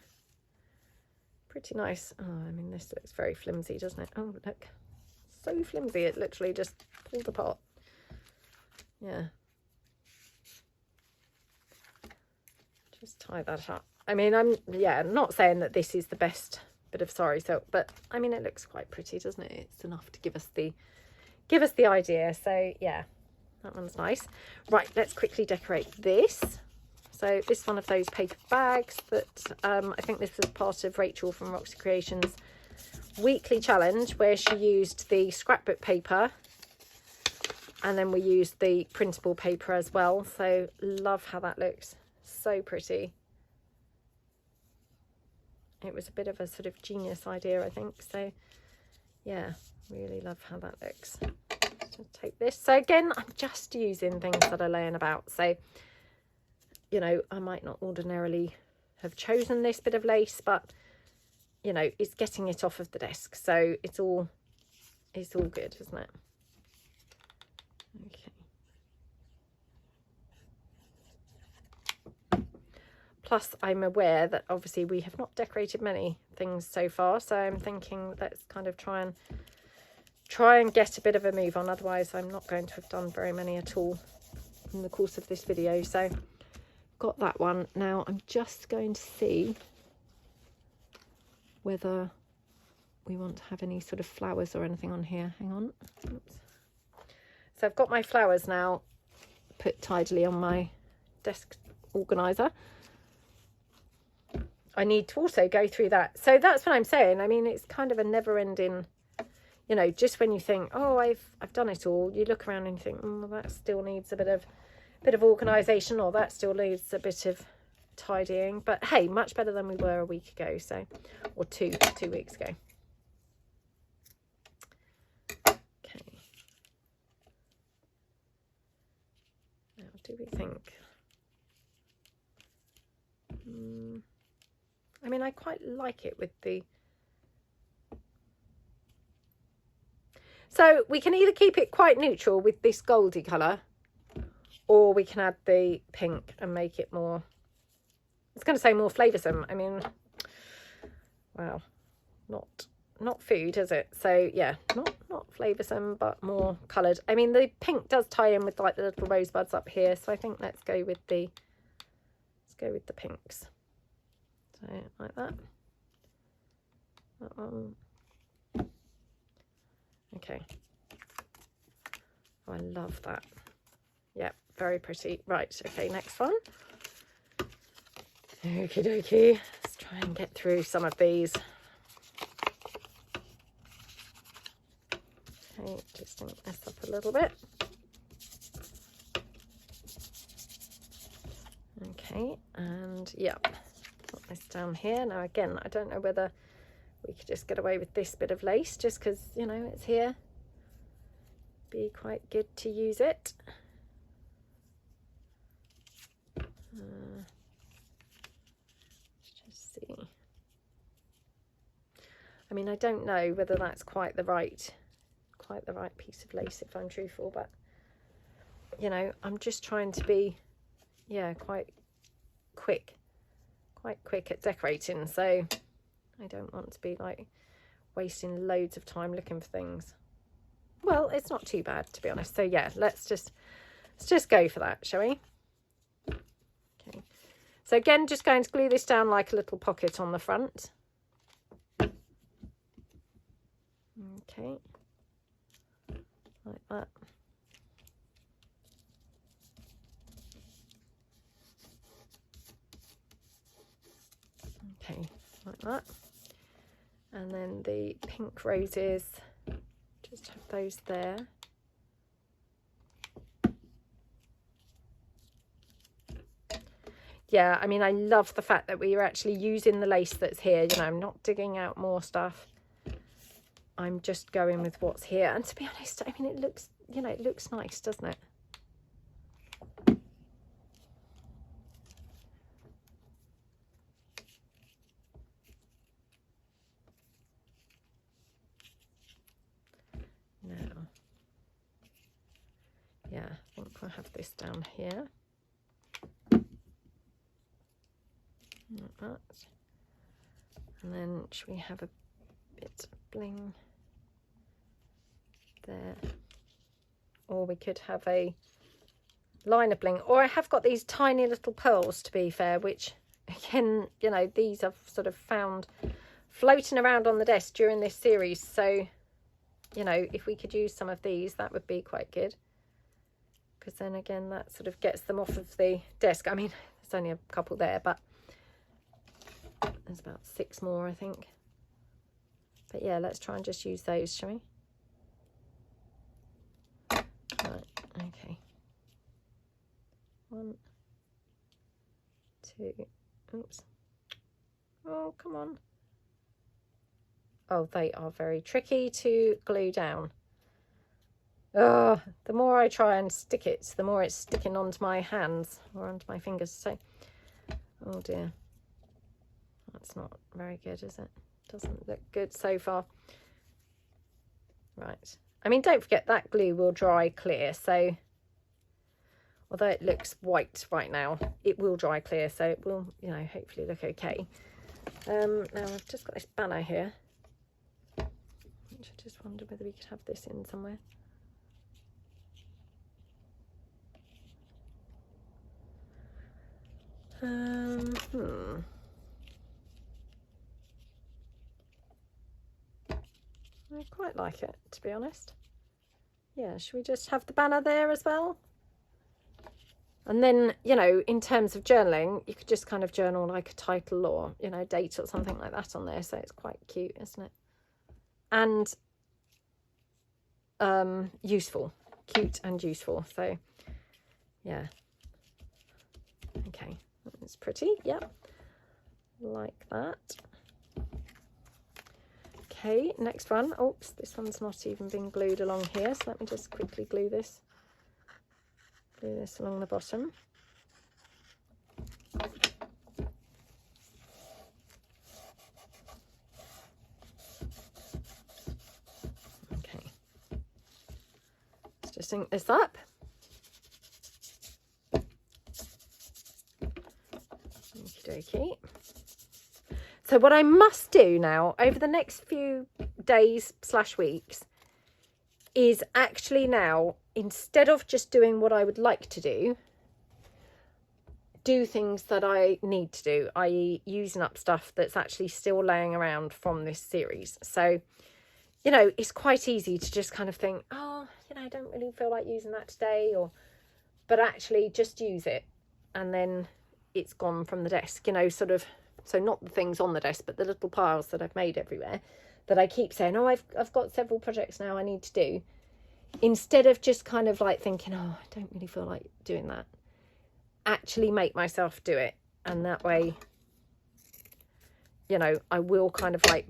nice. Oh, I mean, this looks very flimsy, doesn't it? Oh, look. So flimsy, it literally just pulled apart. Yeah. Just tie that up. I mean, I'm not saying that this is the best bit of sari silk, but I mean, it looks quite pretty, doesn't it? It's enough to give us the idea. So yeah, that one's nice. Right, let's quickly decorate this. So this is one of those paper bags that I think this was part of Rachel from Roxy Creations weekly challenge, where she used the scrapbook paper and then we used the printable paper as well. So love how that looks. So pretty. It was a bit of a sort of genius idea, I think. So yeah, really love how that looks. Just take this. So again, I'm just using things that are laying about. So, you know, I might not ordinarily have chosen this bit of lace, but, you know, it's getting it off of the desk. So it's all good, isn't it? Okay. Plus, I'm aware that obviously we have not decorated many things so far. So I'm thinking let's kind of try and get a bit of a move on. Otherwise, I'm not going to have done very many at all in the course of this video. So got that one. Now I'm just going to see whether we want to have any sort of flowers or anything on here. Hang on. Oops. So I've got my flowers now put tidily on my desk organizer. I need to also go through that. So that's what I'm saying. I mean, it's kind of a never-ending, you know, just when you think, oh, I've done it all, you look around and you think, well, that still needs a bit of organisation, or that still needs a bit of tidying. But hey, much better than we were a week ago, so, or two weeks ago. Okay. Now, do we think? I mean, I quite like it with the... So we can either keep it quite neutral with this goldy colour, or we can add the pink and make it more... I was going to say more flavoursome. I mean, wow, not food, is it? So yeah, not flavoursome, but more coloured. I mean, the pink does tie in with like the little rosebuds up here, so I think let's go with the pinks. So like that. That one. Okay. Oh, I love that. Yep, very pretty. Right, okay, next one. Okie dokie. Let's try and get through some of these. Okay, just link this up a little bit. Okay, and yep, put this down here. Now again, I don't know whether we could just get away with this bit of lace just because, you know, it's here. Be quite good to use it. Let's just see. I mean, I don't know whether that's quite the right piece of lace, if I'm truthful, but you know, I'm just trying to be, yeah, quite quick at decorating, so I don't want to be like wasting loads of time looking for things. Well, it's not too bad, to be honest. So yeah, let's just go for that, shall we? Okay. So again, just going to glue this down like a little pocket on the front. Okay. Like that. Okay, like that. And then the pink roses, just have those there. Yeah, I mean, I love the fact that we are actually using the lace that's here. You know, I'm not digging out more stuff. I'm just going with what's here. And to be honest, I mean, it looks, you know, it looks nice, doesn't it? Now, yeah, I think we'll have this down here. Like that. And then should we have a bit of bling there? Or we could have a line of bling. Or I have got these tiny little pearls, to be fair, which again, you know, these I've sort of found floating around on the desk during this series. So, you know, if we could use some of these, that would be quite good. Because then again, that sort of gets them off of the desk. I mean, there's only a couple there, but there's about 6 more, I think. But yeah, let's try and just use those, shall we? Right, okay. 1, 2, oops. Oh, come on. Oh, they are very tricky to glue down. Oh, the more I try and stick it, the more it's sticking onto my hands or onto my fingers. So, oh dear. That's not very good, is it? Doesn't look good so far. Right. I mean, don't forget that glue will dry clear. So, although it looks white right now, it will dry clear. So it will, you know, hopefully look okay. Now I've just got this banner here, which I just wondered whether we could have this in somewhere. I quite like it, to be honest. Yeah, should we just have the banner there as well? And then, you know, in terms of journaling, you could just kind of journal like a title or, you know, date or something like that on there. So it's quite cute, isn't it? And useful. Cute and useful. So, yeah. Okay. It's pretty. Yep. Like that. Okay, next one. Oops, this one's not even been glued along here. So let me just quickly glue this. Glue this along the bottom. Okay. Let's just ink this up. Okie dokie. So what I must do now over the next few days / weeks is actually now, instead of just doing what I would like to do things that I need to do, i.e. using up stuff that's actually still laying around from this series. So, you know, it's quite easy to just kind of think, oh, you know, I don't really feel like using that today, but actually just use it and then it's gone from the desk, you know, sort of. So not the things on the desk, but the little piles that I've made everywhere that I keep saying, oh, I've got several projects now I need to do. Instead of just kind of like thinking, oh, I don't really feel like doing that. Actually make myself do it. And that way, you know, I will kind of like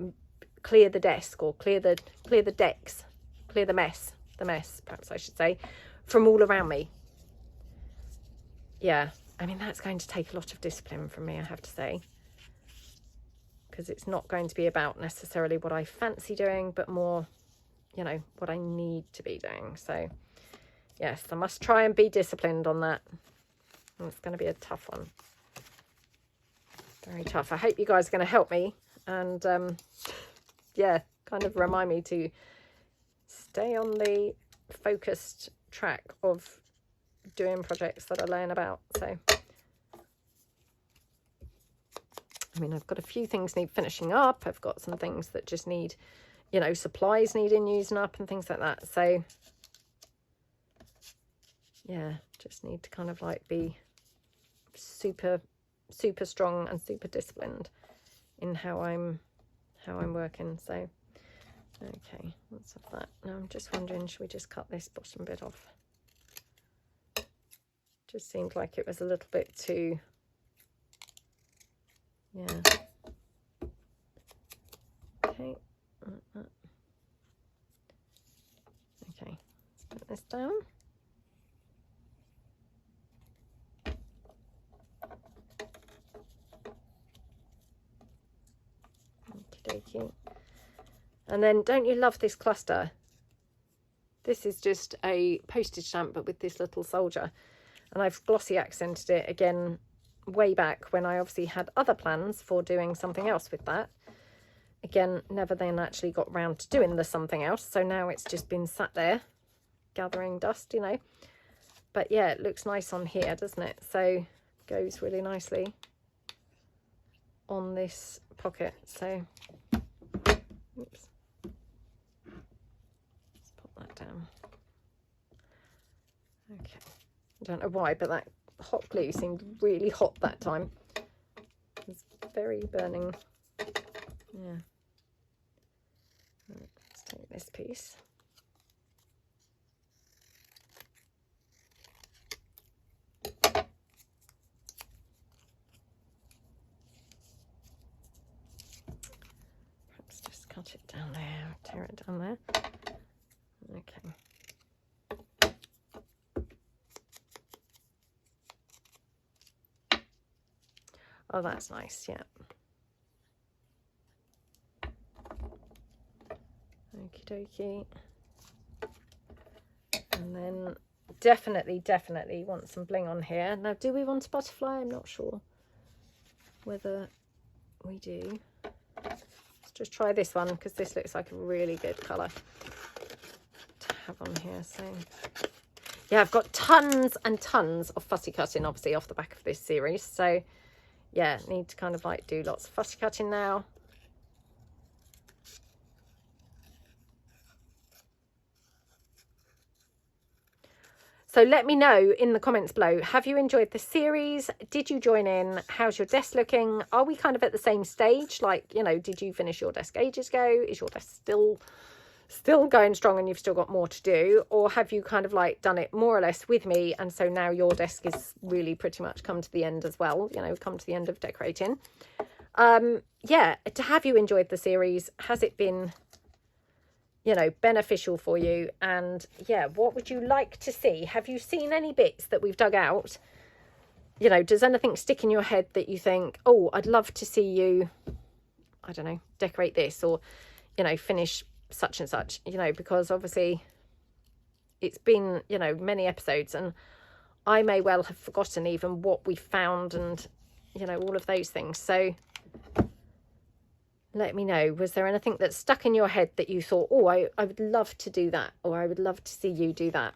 clear the desk or clear the decks, clear the mess, perhaps I should say, from all around me. Yeah, I mean, that's going to take a lot of discipline from me, I have to say. Because it's not going to be about necessarily what I fancy doing, but more, you know, what I need to be doing. So, yes, I must try and be disciplined on that. And it's going to be a tough one. Very tough. I hope you guys are going to help me and, yeah, kind of remind me to stay on the focused track of doing projects that are laying about. So, I mean, I've got a few things need finishing up. I've got some things that just need, you know, supplies needing using up and things like that. So, yeah, just need to kind of like be super strong and super disciplined in how I'm working. So, okay, let's have that. Now I'm just wondering, should we just cut this bottom bit off? Just seemed like it was a little bit too... Yeah. Okay. Okay. Let's put this down. Okie dokie. And then, don't you love this cluster? This is just a postage stamp, but with this little soldier. And I've glossy accented it again way back when I obviously had other plans for doing something else with that. Again, never then actually got round to doing the something else. So now it's just been sat there gathering dust, you know. But yeah, it looks nice on here, doesn't it? So goes really nicely on this pocket. So, oops. Let's pop that down. Okay. I don't know why, but that hot glue seemed really hot that time. It's very burning. Yeah. Right, let's take this piece. Perhaps just cut it down there, tear it down there. Okay. Oh, that's nice, yeah. Okie dokie. And then definitely want some bling on here. Now, do we want a butterfly? I'm not sure whether we do. Let's just try this one because this looks like a really good colour to have on here. So, yeah, I've got tons and tons of fussy cutting, obviously, off the back of this series. So, yeah, need to kind of like do lots of fussy cutting now. So let me know in the comments below, have you enjoyed the series? Did you join in? How's your desk looking? Are we kind of at the same stage? Like, you know, did you finish your desk ages ago? Is your desk still going strong and you've still got more to do? Or have you kind of like done it more or less with me, and so now your desk is really pretty much come to the end as well, you know, come to the end of decorating? Yeah, have you enjoyed the series? Has it been, you know, beneficial for you? And yeah, what would you like to see? Have you seen any bits that we've dug out? You know, does anything stick in your head that you think, oh, I'd love to see you, I don't know, decorate this, or, you know, finish such and such, you know, because obviously it's been, you know, many episodes, and I may well have forgotten even what we found, and, you know, all of those things. So let me know, was there anything that stuck in your head that you thought, oh, I would love to do that, or I would love to see you do that?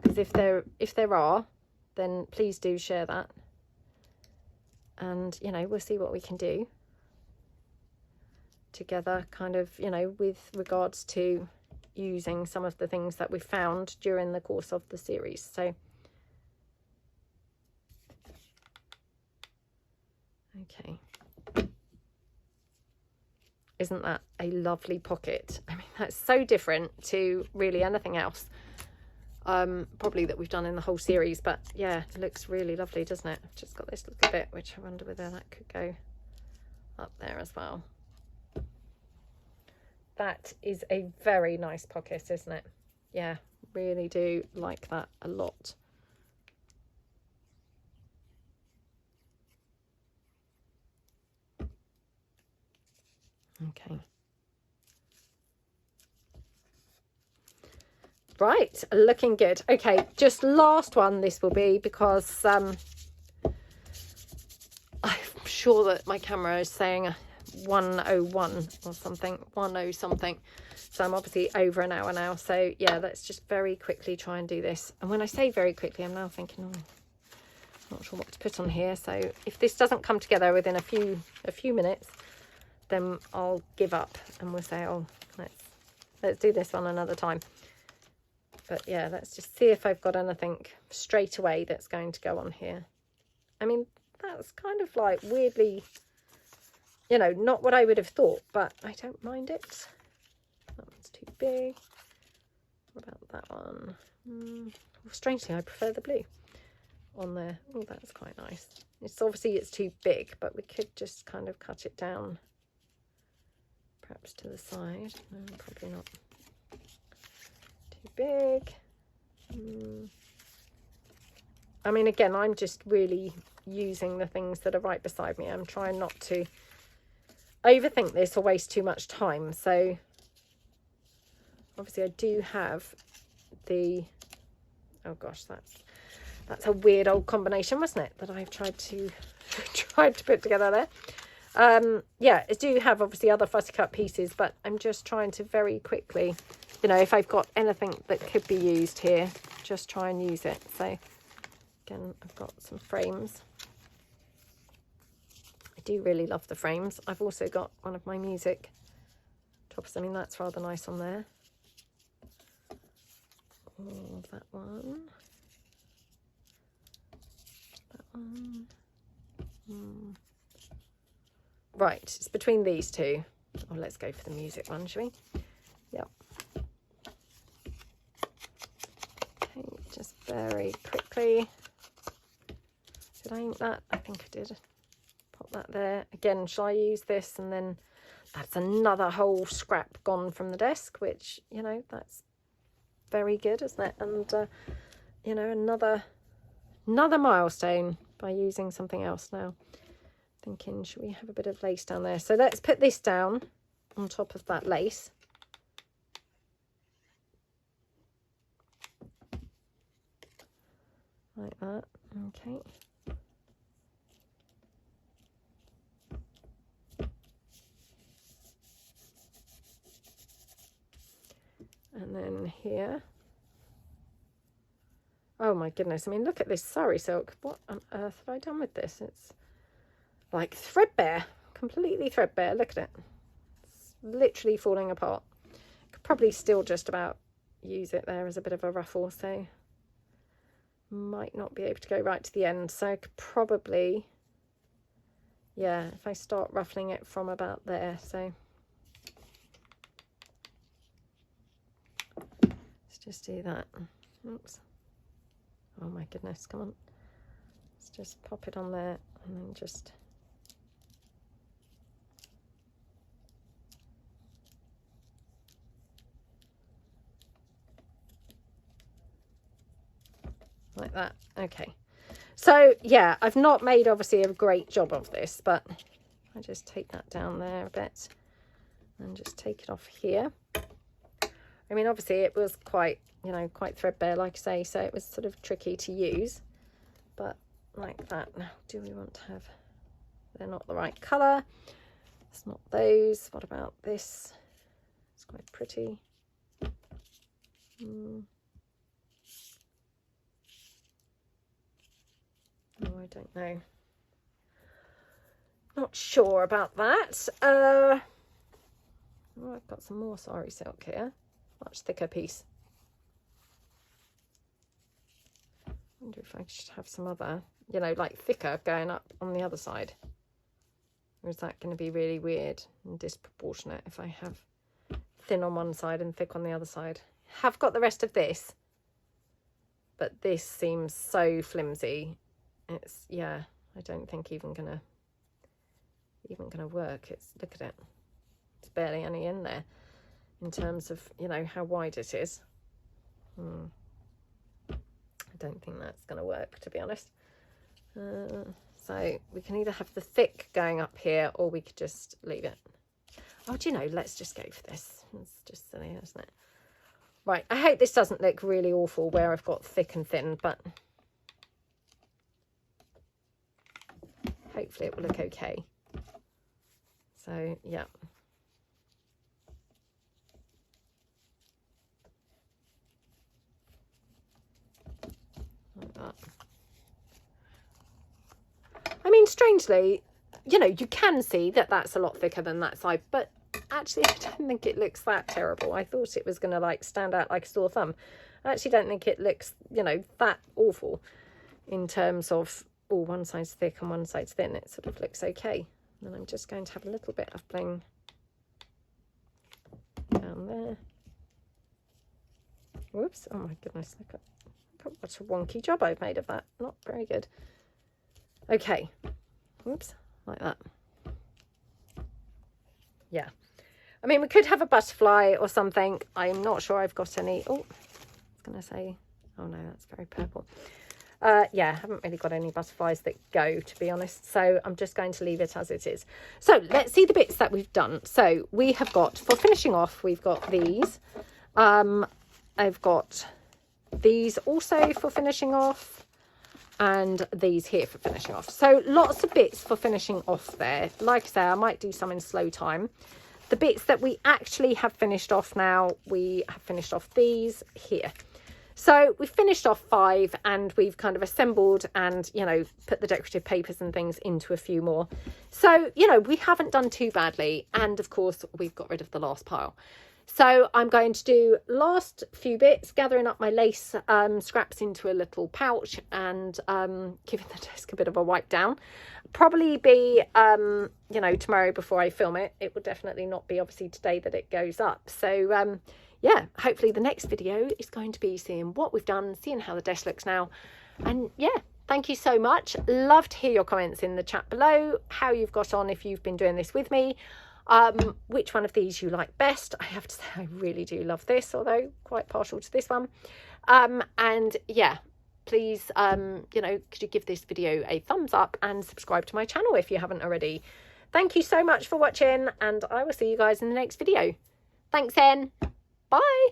Because if there are, then please do share that, and, you know, we'll see what we can do together, kind of, you know, with regards to using some of the things that we found during the course of the series. So okay, isn't that a lovely pocket? I mean, that's so different to really anything else probably that we've done in the whole series, but yeah, it looks really lovely, doesn't it? I've just got this little bit which I wonder whether that could go up there as well. That is a very nice pocket, isn't it? Yeah, really do like that a lot. Okay. Right, looking good. Okay, just last one this will be, because I'm sure that my camera is saying 101 or something, 10 something. So I'm obviously over an hour now. So yeah, let's just very quickly try and do this. And when I say very quickly, I'm now thinking, oh, not sure what to put on here. So if this doesn't come together within a few minutes, then I'll give up and we'll say, oh, let's do this one another time. But yeah, let's just see if I've got anything straight away that's going to go on here. I mean, that's kind of like weirdly, you know, not what I would have thought, but I don't mind it. That one's too big. What about that one? Well, strangely, I prefer the blue on there. Oh, that's quite nice. It's obviously it's too big, but we could just kind of cut it down, perhaps to the side. No, probably not. Too big. I mean, again, I'm just really using the things that are right beside me. I'm trying not to overthink this or waste too much time. So obviously I do have the, oh gosh, that's a weird old combination, wasn't it, that I've tried to put together there. Yeah, I do have obviously other fussy cut pieces, but I'm just trying to very quickly, you know, if I've got anything that could be used here, just try and use it. So again, I've got some frames. I do really love the frames. I've also got one of my music tops. I mean, that's rather nice on there. Oh, that one. That one. Right, it's between these two. Oh, let's go for the music one, shall we? Yep. Okay, just very quickly. Did I ink that? I think I did. Pop that there. Again, shall I use this? And then that's another whole scrap gone from the desk, which, you know, that's very good, isn't it? And, you know, another milestone by using something else now. Thinking, should we have a bit of lace down there? So let's put this down on top of that lace. Like that. Okay. And then here. Oh my goodness. I mean, look at this sari silk. What on earth have I done with this? It's like threadbare, completely threadbare. Look at it. It's literally falling apart. Could probably still just about use it there as a bit of a ruffle, so might not be able to go right to the end. So I could probably, yeah, if I start ruffling it from about there. So let's just do that. Oops. Oh my goodness, come on. Let's just pop it on there and then just... like that. Okay, so yeah, I've not made obviously a great job of this, but I just take that down there a bit and just take it off here. I mean, obviously it was quite, you know, quite threadbare, like I say, so it was sort of tricky to use, but like that. Now, do we want to have, they're not the right colour, it's not those. What about this? It's quite pretty. Oh, I don't know. Not sure about that. Oh, I've got some more sari silk here. Much thicker piece. I wonder if I should have some other, you know, like thicker going up on the other side. Or is that going to be really weird and disproportionate if I have thin on one side and thick on the other side? Have got the rest of this, but this seems so flimsy. It's, yeah, I don't think even gonna work. It's, look at it, it's barely any in there in terms of, you know, how wide it is. I don't think that's gonna work, to be honest. So we can either have the thick going up here or we could just leave it. Oh, do you know, let's just go for this. It's just silly, isn't it? Right, I hope this doesn't look really awful where I've got thick and thin, but hopefully it will look okay. So yeah, like that. I mean, strangely, you know, you can see that that's a lot thicker than that side, but actually I don't think it looks that terrible. I thought it was going to like stand out like a sore thumb. I actually don't think it looks, you know, that awful in terms of, oh, one side's thick and one side's thin. It sort of looks okay. And I'm just going to have a little bit of bling down there. Whoops, oh my goodness, look at what a wonky job I've made of that. Not very good. Okay, whoops, like that. Yeah, I mean, we could have a butterfly or something. I'm not sure I've got any. Oh, I was going to say, oh no, that's very purple. Yeah, I haven't really got any butterflies that go, to be honest, so I'm just going to leave it as it is. So let's see the bits that we've done. So we have got, for finishing off, we've got these. I've got these also for finishing off, and these here for finishing off. So lots of bits for finishing off there. Like I say, I might do some in slow time. The bits that we actually have finished off now, we have finished off these here. So we've finished off 5 and we've kind of assembled and, you know, put the decorative papers and things into a few more. So, you know, we haven't done too badly. And of course, we've got rid of the last pile. So I'm going to do last few bits, gathering up my lace scraps into a little pouch and giving the desk a bit of a wipe down. Probably be, you know, tomorrow before I film it. It will definitely not be obviously today that it goes up. So, yeah, hopefully the next video is going to be seeing what we've done, seeing how the desk looks now. And yeah, thank you so much. Love to hear your comments in the chat below, how you've got on if you've been doing this with me. Which one of these you like best. I have to say I really do love this, although quite partial to this one. And yeah, please, you know, could you give this video a thumbs up and subscribe to my channel if you haven't already. Thank you so much for watching, and I will see you guys in the next video. Thanks then. Bye.